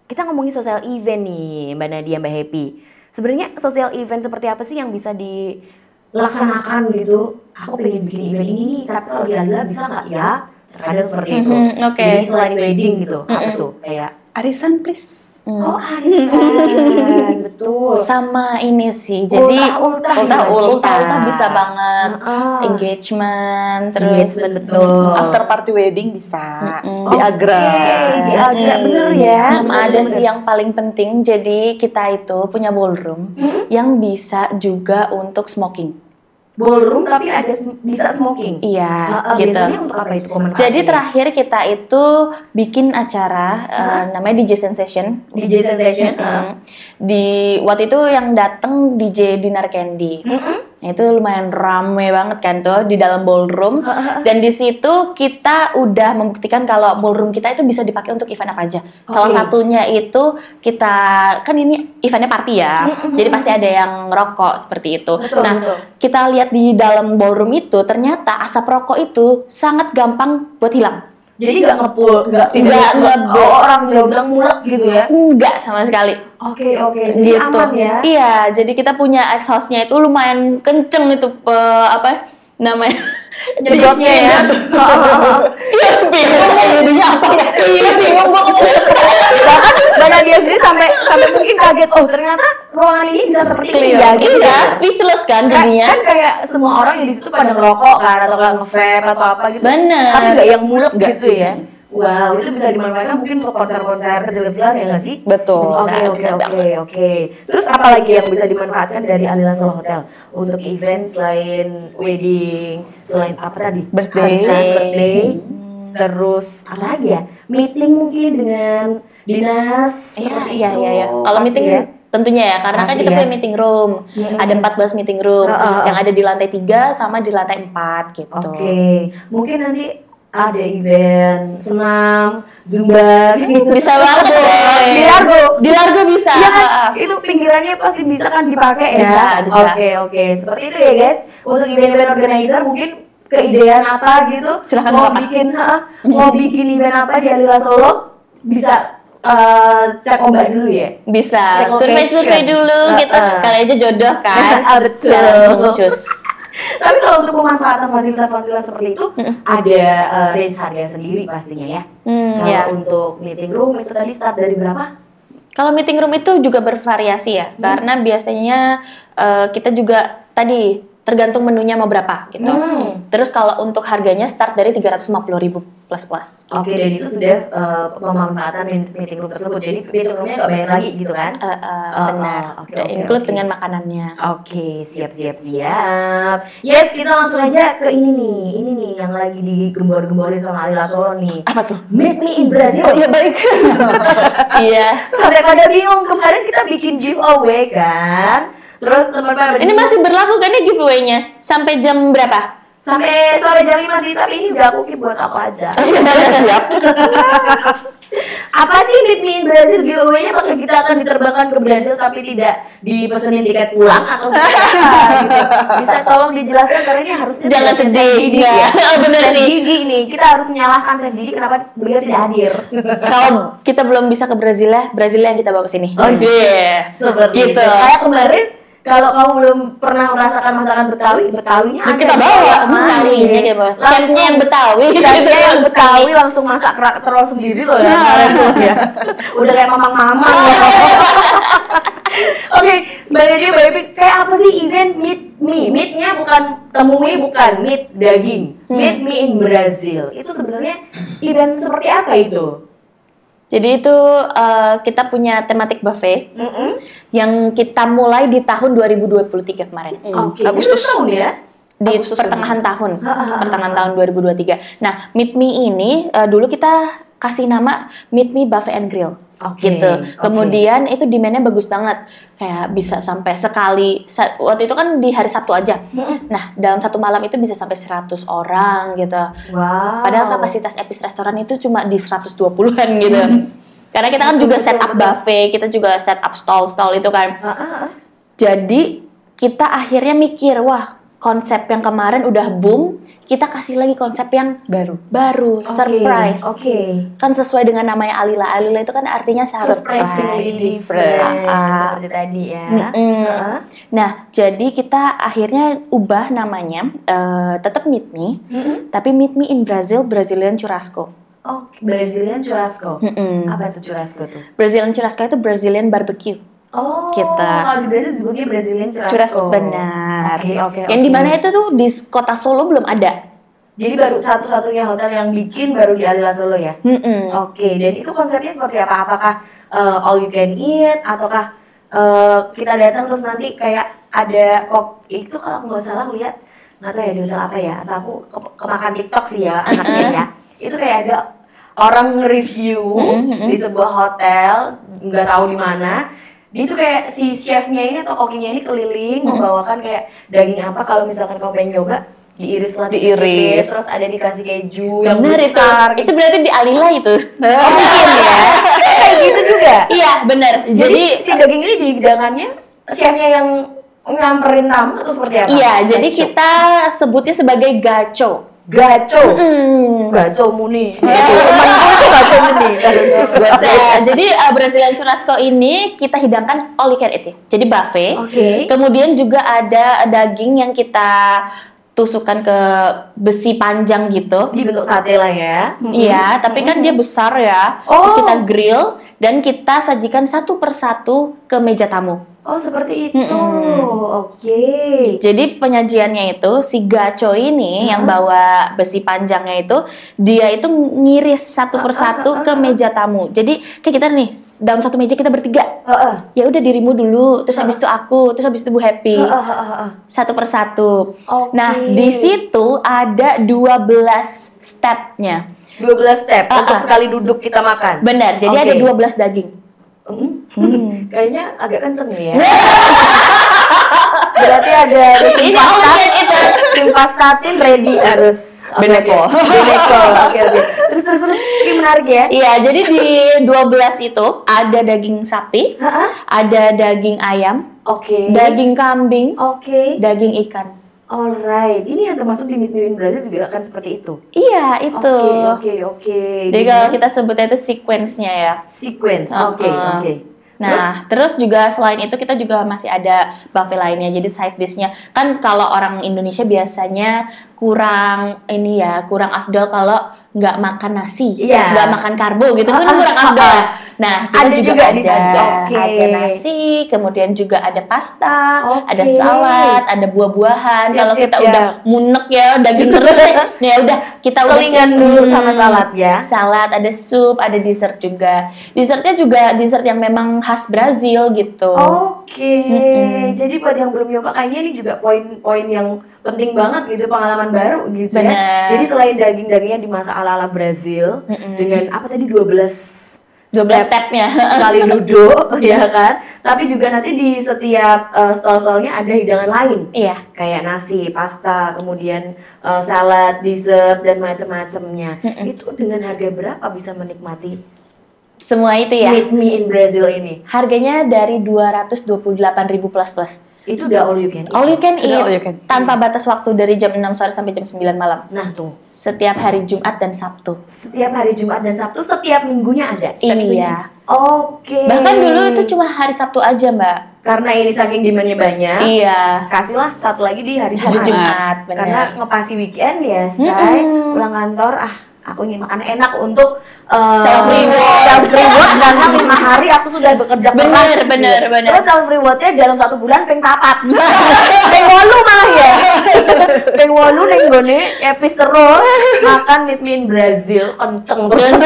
Kita ngomongin social event nih, Mbak Nadia, Mbak Happy. Sebenarnya social event seperti apa sih yang bisa dilaksanakan gitu? Aku pengen bikin event ini nih, tapi kalau di Alila bisa nggak ya? Terkadang seperti itu. Jadi selain wedding gitu, apa tuh? Kayak arisan please. Oh, arisan, betul. Sama ini sih, jadi ultah bisa banget, engagement, terus betul. After party wedding bisa, di Agra, bener ya. Sama ada sih yang paling penting, jadi kita itu punya ballroom yang bisa juga untuk smoking. Ballroom tapi ada bisa smoking. Iya, gitu. Biasanya untuk apa itu komentarnya? Jadi terakhir kita itu bikin acara namanya DJ Sensation. DJ Sensation. Di waktu itu yang datang DJ Dinar Candy. Nah, itu lumayan rame banget kan tuh di dalam ballroom. Dan di situ kita udah membuktikan kalau ballroom kita itu bisa dipakai untuk event apa aja. Salah satunya itu kita kan ini eventnya party ya. Jadi pasti ada yang ngerokok seperti itu. Betul. Kita lihat di dalam ballroom itu ternyata asap rokok itu sangat gampang buat hilang. Jadi nggak ngepul, nggak orang Jawa bilang mulek gitu ya? Enggak sama sekali. Oke, jadi gitu. Aman ya? Iya, jadi kita punya exhaustnya itu lumayan kenceng itu apa namanya? Nyedotnya ya? Iya, bingung jadinya apa ya? Iya, bingung banget. Bahkan Mbak Nadia sendiri sampai mungkin kaget, oh ternyata ruangan ini bisa seperti ini ya? Gitu iya, ya? speechless kan jadinya. Kan kayak semua orang yang di situ pada ngerokok kan, atau kayak nge-vape atau apa gitu. Bener. Tapi nggak yang mulek gitu ya? Wow, itu bisa dimanfaatkan mungkin untuk konser-konser kecil-kecilan ya nggak sih? Betul. Oke. Terus apa lagi yang bisa dimanfaatkan dari Alila Solo Hotel untuk event selain wedding, selain apa tadi? Birthday. Terus apa lagi ya? Meeting mungkin dengan dinas. Iya. Kalau meeting tentunya ya, karena kan kita punya meeting room. Ada 14 meeting room yang ada di lantai 3 sama di lantai 4 gitu. Oke. Mungkin nanti ada event senam, zumba, gitu. Bisa banget di Largo bisa. Iya kan? Itu pinggirannya pasti bisa kan dipakai ya. Bisa. Oke. Seperti itu ya guys. Untuk event-event organizer mungkin keidean apa gitu, silahkan mau bikin event apa di Alila Solo bisa cek ombak dulu ya. Bisa. Survei dulu gitu. Kali aja jodoh kan. Betul. Langsung cus. Tapi kalau untuk pemanfaatan fasilitas-fasilitas seperti itu ada range harga sendiri pastinya ya. Untuk meeting room itu tadi start dari berapa? Kalau meeting room itu juga bervariasi ya, karena biasanya kita juga tadi tergantung menunya mau berapa gitu. Terus kalau untuk harganya start dari 350.000 plus. Oke, dan itu sudah pemanfaatan meeting room tersebut. Jadi meeting roomnya nggak bayar lagi gitu kan? Benar. Include dengan makanannya. Oke, siap. Yes, kita langsung aja ke ini nih yang lagi digembor-gemborin sama Alila Solo nih. Apa tuh? Meet Me in Brazil. Oh iya, baik. Iya. Sampai pada bingung, kemarin kita bikin giveaway kan? Terus teman-teman ini masih berlaku kan ya giveaway-nya? Sampai jam berapa? Sampai sore jam 5 sih, tapi ini udah aku keep buat aku aja. Siap. Apa sih Meet Me in Brazil giveaway-nya? Apakah kita akan diterbangkan ke Brazil tapi tidak dipesenin tiket pulang atau seperti apa gitu? Bisa tolong dijelaskan karena ini harusnya jangan sedih ya. Bener nih. Didi nih, kita harus menyalahkan Chef Didi kenapa beliau tidak hadir. Kalau kita belum bisa ke Brazil yang kita bawa ke sini. Oh iya, seperti gitu. Kayak kemarin kalau kamu belum pernah merasakan masakan Betawinya kita bawa Betawinya gitu. Chefnya yang Betawi. Chefnya yang Betawi langsung masak kerak telur sendiri loh ya. Udah kayak mamang-mamang. Oke, Mbak Nadia, Mbak Epi, kayak apa sih event Meet Me? Meet-nya bukan temui, bukan meet daging. Meet Me in Brazil. Itu sebenarnya event seperti apa itu? Jadi itu kita punya tematik buffet yang kita mulai di tahun 2023 kemarin. Oke, Agustus tahun ya? Di pertengahan tahun 2023. Nah, Meet Me ini dulu kita kasih nama Meet Me Buffet and Grill. Gitu. Kemudian itu demand-nya bagus banget. Kayak bisa sampai sekali, waktu itu kan di hari Sabtu aja. Nah, dalam satu malam itu bisa sampai 100 orang gitu. Wow. Padahal kapasitas Epis restoran itu cuma di 120-an gitu. Karena kita kan juga set up buffet, kita juga set up stall-stall itu kan. Jadi kita akhirnya mikir, wah konsep yang kemarin udah boom, kita kasih lagi konsep yang baru, surprise. Kan sesuai dengan namanya Alila. Alila itu kan artinya surprisingly different. Seperti tadi ya. Nah, jadi kita akhirnya ubah namanya, tetap Meet Me, tapi Meet Me in Brazil, Brazilian Churrasco. Brazilian Churrasco. Apa itu churrasco tuh? Brazilian Churrasco itu Brazilian barbecue. Kalau di Brazil disebutnya Brazilian Churrasco. Benar. Yang dimana itu tuh di kota Solo belum ada. Jadi baru satu-satunya hotel yang bikin baru di Alila Solo ya? Dan itu konsepnya seperti apa? Apakah all you can eat? Ataukah kita datang terus nanti kayak ada itu kalau aku nggak salah lihat, nggak tahu ya di hotel apa ya, atau aku kemakan TikTok sih ya anaknya ya. Itu kayak ada orang nge-review di sebuah hotel, nggak tahu di mana. Itu kayak si chefnya ini atau kokinya ini keliling membawakan kayak daging apa, kalau misalkan kamu pengen nyoba diiris terus ada dikasih keju yang besar. Itu berarti di Alila itu. Mungkin ya. Kayak gitu juga. Iya, benar. Jadi si daging ini di hidangannya chefnya yang nyamperin tamu atau seperti apa? Iya, jadi kita sebutnya sebagai gacho. Gacho muni. Temanku itu gacho muni. Jadi Brazilian Churrasco ini kita hidangkan all you can eat. Jadi buffet. Kemudian juga ada daging yang kita tusukkan ke besi panjang gitu. Dibentuk sate lah ya. Iya, tapi kan dia besar ya. Terus kita grill dan kita sajikan satu persatu ke meja tamu. Seperti itu. Jadi penyajiannya itu si gacho ini yang bawa besi panjangnya itu, dia itu ngiris satu persatu ke meja tamu. Jadi kayak kita nih dalam satu meja kita bertiga. Ya udah dirimu dulu, terus habis itu aku, terus habis itu Bu Happy. Satu persatu. Nah, di situ ada 12 stepnya. 12 step untuk sekali duduk kita makan. Benar. Jadi ada 12 daging. Kayaknya agak kenceng nih ya. Berarti ada simvastatin ready harus Beneko. Terus ini menarik ya. Iya, jadi di 12 itu ada daging sapi, ada daging ayam, daging kambing, daging ikan. Alright, ini yang termasuk di Meet Me in Brazil juga akan seperti itu? Iya, itu. Oke. Jadi kalau kita sebutnya itu sequence-nya ya. Sequence, oke. Nah, terus juga selain itu kita juga masih ada buffet lainnya. Jadi side dish-nya kan kalau orang Indonesia biasanya kurang afdol kalau nggak makan nasi, nggak makan karbo gitu kan kurang afdol. Nah, kita juga ada nasi, kemudian juga ada pasta, ada salad, ada buah-buahan. Kalau kita udah munek ya daging terus ya udah kita selingan dulu sama salad ya. Salad, ada sup, ada dessert juga. Dessertnya juga dessert yang memang khas Brazil gitu. Jadi buat yang belum nyoba kayaknya ini juga poin-poin yang penting banget gitu, pengalaman baru gitu. Ya. Jadi selain daging-dagingnya dimasak ala-ala Brazil dengan apa tadi 12 stepnya sekali duduk ya kan, tapi juga nanti di setiap stall-stallnya ada hidangan lain, kayak nasi, pasta, kemudian salad, dessert dan macam-macamnya. Itu dengan harga berapa bisa menikmati semua itu ya? Meet Me in Brazil ini harganya dari 228.000 plus. Itu udah all you can eat. All you can eat. Tanpa batas waktu dari jam 6 sore sampai jam 9 malam. Nah tuh. Setiap hari Jumat dan Sabtu. Setiap hari Jumat dan Sabtu, setiap minggunya ada? Iya. Bahkan dulu itu cuma hari Sabtu aja, Mbak. Karena ini saking demand-nya banyak. Iya. Kasihlah satu lagi di hari Jumat. Karena ngepasi weekend ya, say. Pulang kantor, aku ingin makan enak untuk self reward karena 5 hari aku sudah bekerja keras. Bener. Terus self rewardnya dalam 1 bulan peng papat. Peng 8 malah ya. Peng 8 neng gone epis terus makan Meet Me in Brazil kenceng terus.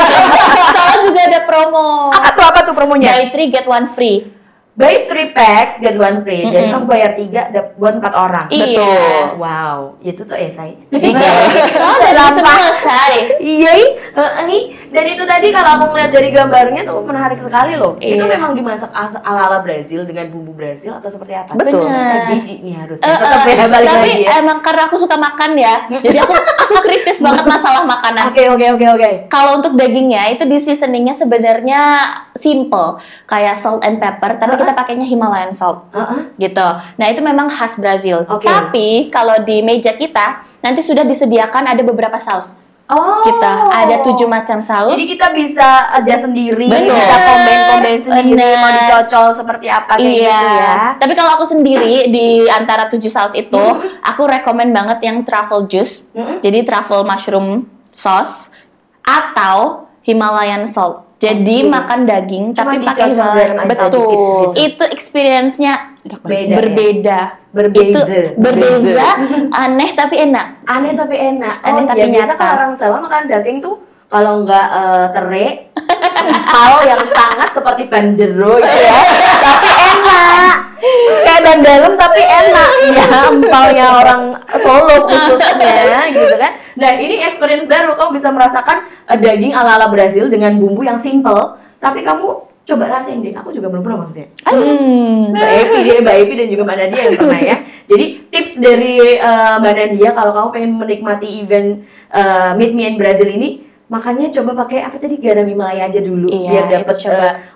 Soalnya juga ada promo. Apa tuh promonya? Buy 3 get 1 free. Buy 3 packs get 1 free. Jadi kamu bayar 3 buat 4 orang. Betul. Wow, ya cocok ya, say. Sudah selesai. Iya, Dan itu tadi kalau aku ngeliat dari gambarnya tuh menarik sekali loh. Itu memang dimasak ala-ala Brazil dengan bumbu Brazil atau seperti apa? Betul. Jadi nih harusnya tetap ya balik tapi lagi ya. emang karena aku suka makan ya, jadi aku kritis banget masalah makanan. Oke. Kalau untuk dagingnya itu di seasoningnya sebenarnya simple, kayak salt and pepper, tapi kita pakainya Himalayan salt, gitu. Nah itu memang khas Brazil. Tapi kalau di meja kita nanti sudah disediakan ada beberapa saus. Kita ada 7 macam saus. Jadi kita bisa aja sendiri, bisa combine sendiri, mau dicocol seperti apa kayak gitu ya. Tapi kalau aku sendiri di antara 7 saus itu, aku rekomen banget yang truffle juice. Jadi truffle mushroom sauce atau Himalayan salt. Jadi makan daging cuma tapi pakai Himalayan salt. Betul. Itu experience-nya berbeda. Berbeza. Aneh tapi enak. Aneh tapi enak. Aneh tapi biasa nyata. kalau orang Jawa makan daging tuh kalau nggak teri, empal yang sangat seperti banjero itu ya, tapi enak. Kayak ban dalam tapi enak ya, empalnya orang Solo khususnya gitu kan. Nah ini experience baru, kamu bisa merasakan daging ala-ala Brazil dengan bumbu yang simple, tapi kamu coba rasain deh, aku juga belum pernah maksudnya. Mbak Evi dan juga Mbak Nadia yang pernah ya. Jadi tips dari Mbak Nadia kalau kamu pengen menikmati event Meet Me in Brazil ini, makanya coba pakai apa tadi, garam Himalaya aja dulu biar dapet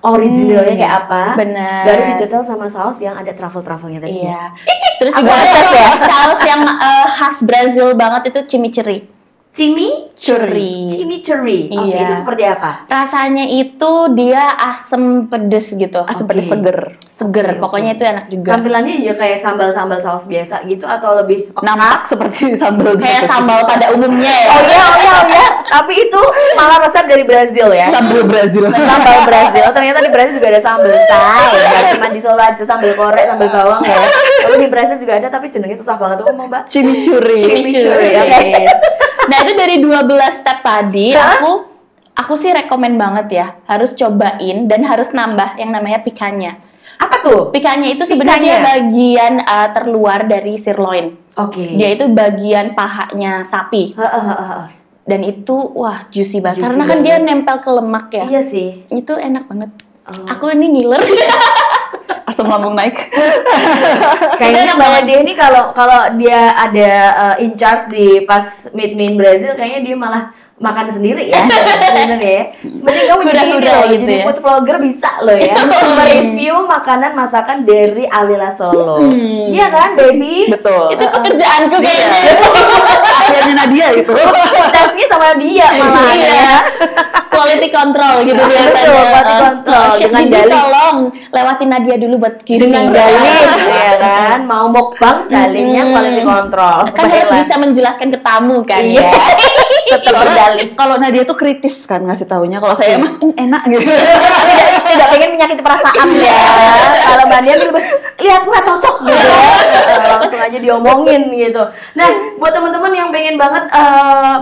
originalnya kayak apa. Bener. Baru dicocol sama saus yang ada truffle-trufflenya tadi. Iya. Terus juga ada saus yang khas Brazil banget itu chimichurri. Chimichurri. Oke, itu seperti apa? Rasanya itu dia asem pedes gitu. Asam pedes seger. Pokoknya itu enak juga. Tampilannya ya kayak sambal-sambal saus biasa gitu atau lebih nampak seperti sambal kayak sambal pada umumnya ya. Oh iya. Tapi itu malah resep dari Brazil ya. Sambal Brazil. Sambal Brazil. Ternyata di Brazil juga ada sambal say. Gak cuma di Solo aja sambal korek, sambal bawang ya. Tapi di Brazil juga ada, tapi jenengnya susah banget tuh Mbak. Chimichurri. Oke. Nah itu dari 12 step tadi, aku sih rekomen banget ya, harus cobain dan harus nambah yang namanya picanha. Apa tuh? Picanha itu sebenarnya bagian terluar dari sirloin. Dia itu bagian pahanya sapi. Dan itu wah juicy banget. Karena kan dia nempel ke lemak ya. Iya sih. Itu enak banget. Aku ini ngiler. Asam lambung naik. Kayaknya Mbak Nadia ini kalau dia ada in charge di pas Meet Me in Brazil, kayaknya dia malah makan sendiri ya. Bener ya. Mending kamu jadi food vlogger bisa loh ya. Mereview makanan masakan dari Alila Solo. Iya kan, baby? Betul. Itu pekerjaanku kayaknya. Akhirnya Nadia itu. Tesnya sama dia malah ya. Quality control gitu biasanya. Quality control. Chef Didi tolong lewatin Nadia dulu buat QC. Dengan daling ya kan. Mau mukbang, dalingnya quality control. Kan harus bisa menjelaskan ke tamu kan ya. Tetap berdalih. Kalau Nadia tuh kritis kan ngasih taunya. Kalau saya emang enak gitu. Tidak pengen menyakiti perasaan ya. Kalau Mbak Nadia lebih lihat nggak cocok gitu. Langsung aja diomongin gitu. Nah, buat teman-teman yang pengen banget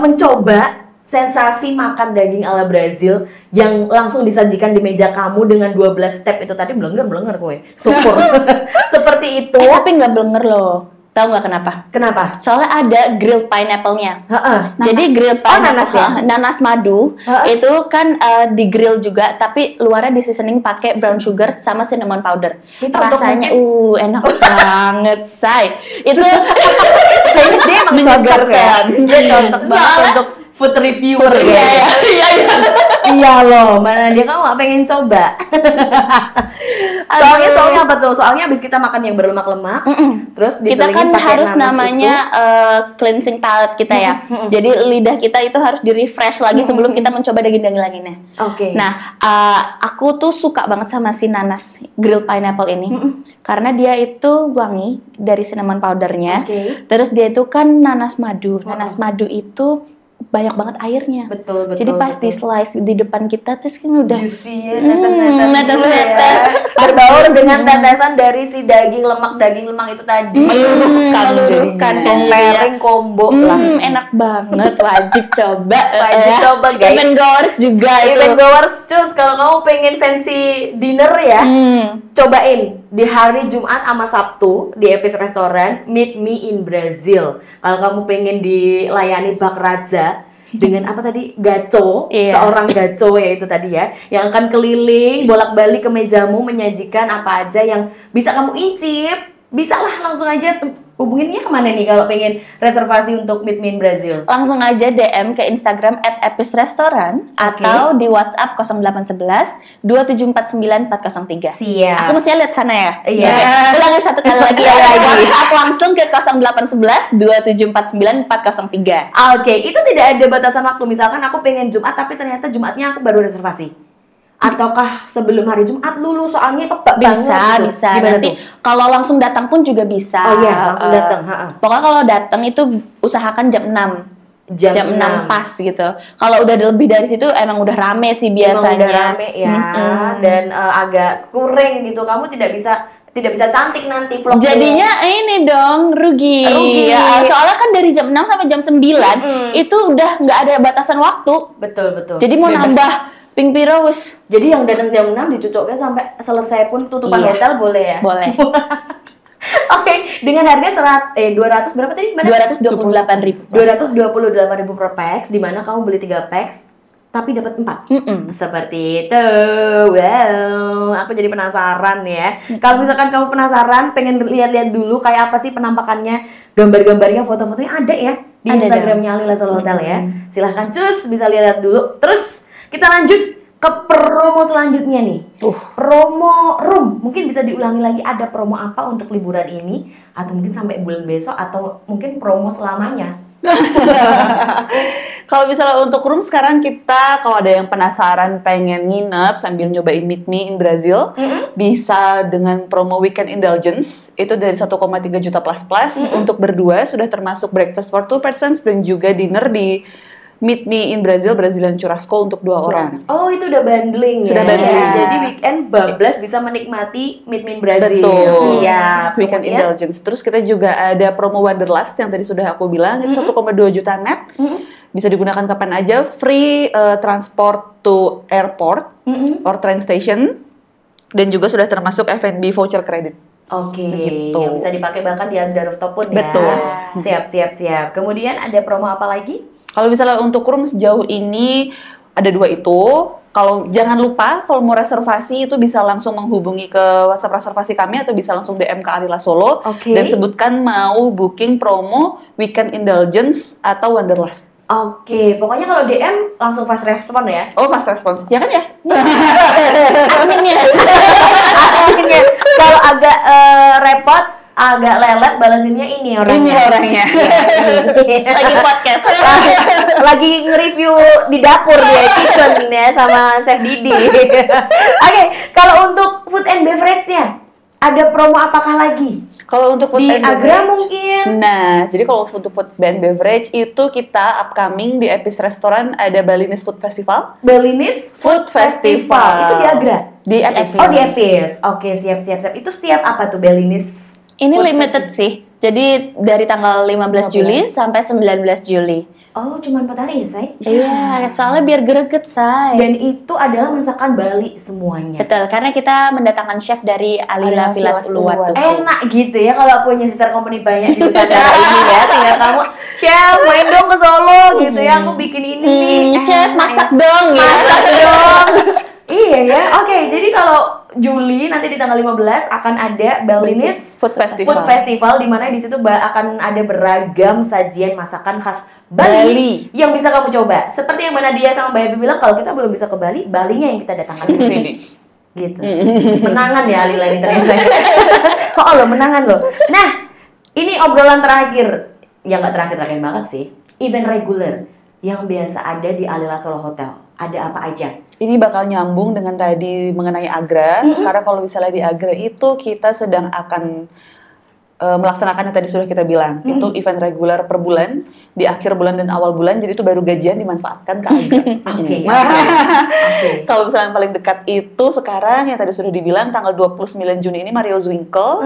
mencoba sensasi makan daging ala Brazil yang langsung disajikan di meja kamu dengan 12 step itu tadi, blenger kowe. Syukur. Seperti itu. Tapi nggak blenger loh. Tahu nggak kenapa? Kenapa? Soalnya ada grilled pineapple-nya. Jadi grilled pineapple, nanas madu itu kan di grill juga, tapi luarnya di seasoning pakai brown sugar sama cinnamon powder. Itu rasanya enak banget, say. Itu kayaknya dia emang menyegarkan. Dia cocok banget untuk food reviewer ya. Iya loh, mana dia kamu nggak pengen coba? Soalnya apa tuh? Soalnya abis kita makan yang berlemak-lemak, terus kita kan harus namanya cleansing palate kita ya. Jadi lidah kita itu harus di-refresh lagi sebelum kita mencoba daging-daging lainnya. Nah, aku tuh suka banget sama si nanas grilled pineapple ini. Karena dia itu wangi dari cinnamon powdernya. Terus dia itu kan nanas madu. Nanas madu itu banyak banget airnya. Betul. Jadi pas di slice di depan kita terus kan udah juicy ya, netes-netes. Berbaur dengan tetesan dari si daging lemak itu tadi. Meluluhkan pairing combo lah. Enak banget, wajib coba. Guys. Event goers juga itu. Event goers cus, kalau kamu pengen fancy dinner ya, cobain di hari Jumat sama Sabtu di Epis Restoran Meet Me in Brazil. Kalau kamu pengen dilayani bak raja, dengan apa tadi, gaco, seorang gaco ya itu tadi ya, yang akan keliling bolak-balik ke mejamu menyajikan apa aja yang bisa kamu incip. Bisa lah, langsung aja hubunginnya kemana nih kalau pengen reservasi untuk Meet Me in Brazil? Langsung aja DM ke Instagram @episrestoran atau di WhatsApp 0811 2749 403. Siap. Aku mesti lihat sana ya. Iya. Ulangi satu kali lagi ya. WhatsApp langsung ke 0811 2749 403. Oke, itu tidak ada batasan waktu. Misalkan aku pengen Jumat tapi ternyata Jumatnya aku baru reservasi. Ataukah sebelum hari Jumat dulu, soalnya kebak bisa banget, bisa gimana nanti tuh? kalau langsung datang pun juga bisa. Oh iya, langsung datang. Pokoknya kalau datang itu usahakan jam 6. Jam 6 pas gitu. Kalau udah lebih dari situ emang udah rame sih biasanya. Emang udah rame ya. Dan agak kuring gitu. Kamu tidak bisa cantik nanti vlog. Jadinya ini dong rugi. Ya, soalnya kan dari jam 6 sampai jam 9 itu udah nggak ada batasan waktu. Betul. Jadi mau nambah ping piro wis. Jadi yang datang jam 6 dicucuknya sampai selesai pun tutupan hotel boleh ya? Boleh. Oke, dengan harga 200 berapa tadi? 228.000. 228.000 per pax, di mana kamu beli 3 pax tapi dapat 4. Seperti itu. Wow, aku jadi penasaran ya. Kalau misalkan kamu penasaran, pengen lihat-lihat dulu kayak apa sih penampakannya, gambar-gambarnya, foto-fotonya ada ya di Instagramnya Alila Solo Hotel ya. Silahkan cus, bisa lihat dulu. Terus kita lanjut ke promo selanjutnya nih. Promo room. Mungkin bisa diulangi lagi, ada promo apa untuk liburan ini? Atau mungkin sampai bulan besok, atau mungkin promo selamanya. Kalau misalnya untuk room sekarang kita, kalau ada yang penasaran pengen nginep sambil nyobain Meet Me in Brazil, bisa dengan promo Weekend Indulgence. Itu dari 1,3 juta plus. Untuk berdua sudah termasuk breakfast for 2 persons dan juga dinner di Meet Me in Brazil, Brazilian Churrasco untuk 2 orang. Oh, itu udah bundling Sudah ya? bundling. Jadi weekend bablas bisa menikmati Meet Me in Brazil. Betul. Siap. Weekend Indulgence. Terus kita juga ada promo Wanderlust yang tadi sudah aku bilang, itu 1,2 juta net. Bisa digunakan kapan aja, free transport to airport or train station. Dan juga sudah termasuk F&B voucher credit. Oke, gitu. yang bisa dipakai bahkan di Agda Rooftop pun ya. Betul. Siap. Kemudian ada promo apa lagi? Kalau misalnya untuk room sejauh ini ada 2 itu. Kalau jangan lupa kalau mau reservasi itu bisa langsung menghubungi ke WhatsApp reservasi kami atau bisa langsung DM ke Alila Solo dan sebutkan mau booking promo Weekend Indulgence atau Wanderlust. Oke, pokoknya kalau DM langsung fast respon ya. Oh, fast response. Ya kan ya? Aminnya. Kalau agak repot, agak lelet balasinnya ini orangnya. Lagi podcast. Lagi nge-review di dapur dia, kitchen ya sama Chef Didi. Oke, kalau untuk food and beverage-nya ada promo apakah lagi? Kalau untuk food di and Agra beverage mungkin. Nah, jadi kalau untuk food and beverage itu kita upcoming di Epis Restoran ada Balinese Food Festival. Balinese Food Festival. Itu di Agra? Di Epis. Oh, di Epis. Oke, siap. Itu setiap apa tuh Balinese? Ini limited sih. Jadi dari tanggal 15 Juli sampai 19 Juli. Oh, cuma 4 hari ya, Say? Iya, soalnya biar greget, Say. Dan itu adalah masakan Bali semuanya. Betul, karena kita mendatangkan chef dari Alila Villas Uluwatu. Enak gitu ya kalau punya sister company banyak di Nusantara ini ya. Tinggal kamu, chef main dong ke Solo gitu ya, aku bikin ini nih. Chef masak dong ya. Masak dong. Iya ya, oke. Jadi kalau Juli nanti di tanggal 15 akan ada Balinese Food Festival. Food Festival di mana di situ akan ada beragam sajian masakan khas Bali yang bisa kamu coba. Seperti yang mana dia sama Mbak Ebi bilang, kalau kita belum bisa ke Bali, Balinya yang kita datangkan ke sini. Gitu. Menangan ya Alila ini ternyata. Kok lo menangan lo. Nah, ini obrolan terakhir. Yang nggak terakhir banget sih. Event reguler yang biasa ada di Alila Solo Hotel. Ada apa aja? Ini bakal nyambung dengan tadi mengenai Agra, karena kalau misalnya di Agra itu kita sedang akan melaksanakan yang tadi sudah kita bilang, itu event reguler per bulan, di akhir bulan dan awal bulan, jadi itu baru gajian dimanfaatkan ke Agra. Kalau misalnya yang paling dekat itu sekarang, yang tadi sudah dibilang, tanggal 29 Juni ini Mario Zwinkel,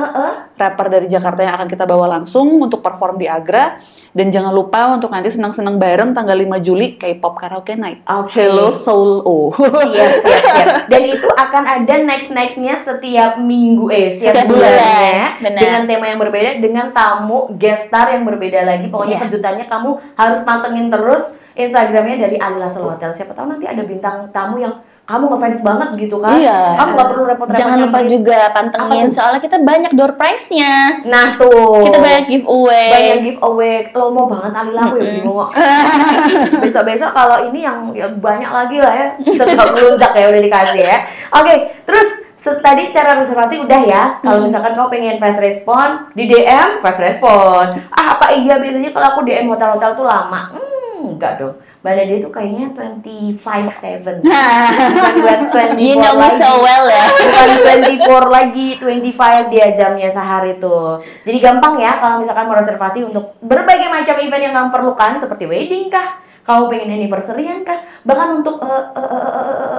rapper dari Jakarta yang akan kita bawa langsung untuk perform di Agra. Dan jangan lupa untuk nanti senang-senang bareng tanggal 5 Juli K-pop Karaoke Night. Hello Soul O. Siap. Dan itu akan ada next-nya setiap minggu, setiap bulannya. Dengan tema yang berbeda, dengan tamu guest star yang berbeda lagi. Pokoknya kejutannya kamu harus pantengin terus Instagramnya dari Alila Solo Hotel. Siapa tahu nanti ada bintang tamu yang kamu ngefans banget gitu kan. Iya. Kamu nggak perlu repot-repot. Jangan lupa juga pantengin, soalnya kita banyak door prize-nya. Nah tuh. Kita banyak giveaway. Banyak giveaway. Lo mau banget Alila, aku ya bingung. Besok-besok kalau ini yang ya banyak lagi lah ya. Tetap melunjak ya udah dikasih ya. Oke, terus tadi cara reservasi udah ya. Kalau misalkan kamu pengen fast respon di DM, fast respon. Apa iya biasanya kalau aku DM hotel-hotel tuh lama? Enggak dong. Mbak Nadia itu kayaknya 25/7. Bukan buat 24 You know me lagi. so well ya. Bukan 24 lagi, 25 dia jamnya sehari tuh. Jadi gampang ya kalau misalkan mau reservasi untuk berbagai macam event yang kamu perlukan seperti wedding kah? Kamu pengen anniversary-an kah? Bahkan untuk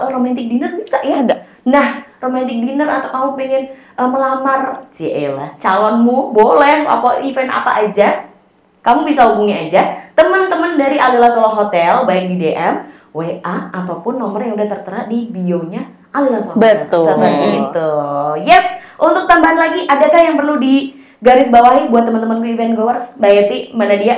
romantic dinner bisa ya? Ada. Nah, romantic dinner atau kamu pengen melamar calonmu, boleh apa event apa aja. Kamu bisa hubungi aja teman-teman dari Alila Solo Hotel, baik di DM, WA, ataupun nomor yang udah tertera di bio-nya Alila Solo Hotel. Betul. Seperti itu. Yes, untuk tambahan lagi, adakah yang perlu digarisbawahi buat teman-temanku event goers? Mbak Yeti, Mbak Nadia?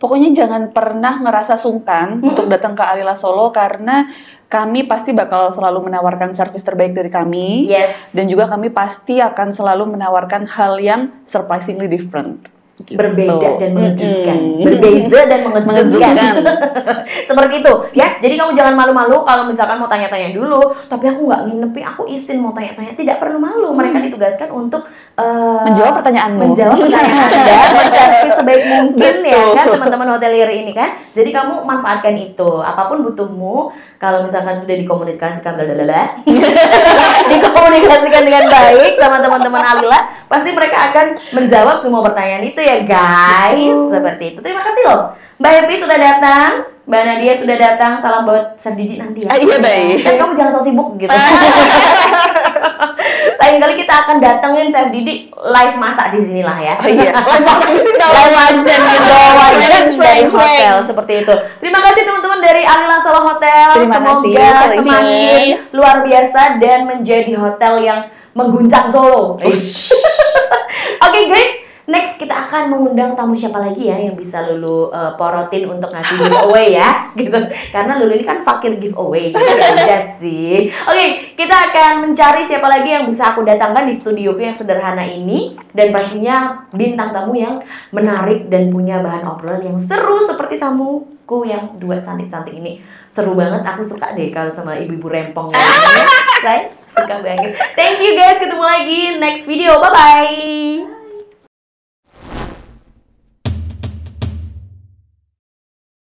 Pokoknya jangan pernah ngerasa sungkan untuk datang ke Alila Solo karena kami pasti bakal selalu menawarkan servis terbaik dari kami. Yes. Dan juga kami pasti akan selalu menawarkan hal yang surprisingly different. Gitu. Berbeda dan mengejutkan, berbeza dan mengejutkan. Seperti itu ya. Jadi kamu jangan malu-malu kalau misalkan mau tanya-tanya dulu. Tapi aku nggak nginepi, aku izin mau tanya-tanya. Tidak perlu malu. Mereka ditugaskan untuk menjawab pertanyaanmu. Menjawab pertanyaan Anda, mencapai sebaik mungkin ya kan teman-teman hotelier ini kan. Jadi kamu manfaatkan itu. Apapun butuhmu, kalau misalkan sudah dikomunikasikan dikomunikasikan dengan baik sama teman-teman Alila, pasti mereka akan menjawab semua pertanyaan itu ya guys. Seperti itu. Terima kasih loh Mbak Happy sudah datang, Mbak Nadia sudah datang. Salam buat Chef Didi nanti ya. Iya baik. Dan kamu jangan sok sibuk gitu. Lain kali kita akan datengin Chef Didi live masak di sini lah ya. Oh iya. Live masak di sini. Live wajan gitu. Wajan dari hotel seperti itu. Terima kasih teman-teman dari Alila Solo Hotel. Terima kasih. Semoga semakin luar biasa dan menjadi hotel yang mengguncang Solo. Oke guys. Next kita akan mengundang tamu siapa lagi ya yang bisa Lulu porotin untuk ngasih giveaway ya gitu. Karena Lulu ini kan fakir giveaway gitu aja sih. Oke, kita akan mencari siapa lagi yang bisa aku datangkan di studioku yang sederhana ini. Dan pastinya bintang tamu yang menarik dan punya bahan obrolan yang seru seperti tamuku yang dua cantik-cantik ini. Seru banget, aku suka deh kalau sama ibu-ibu rempong. Saya suka banget. Thank you guys, ketemu lagi next video. Bye-bye.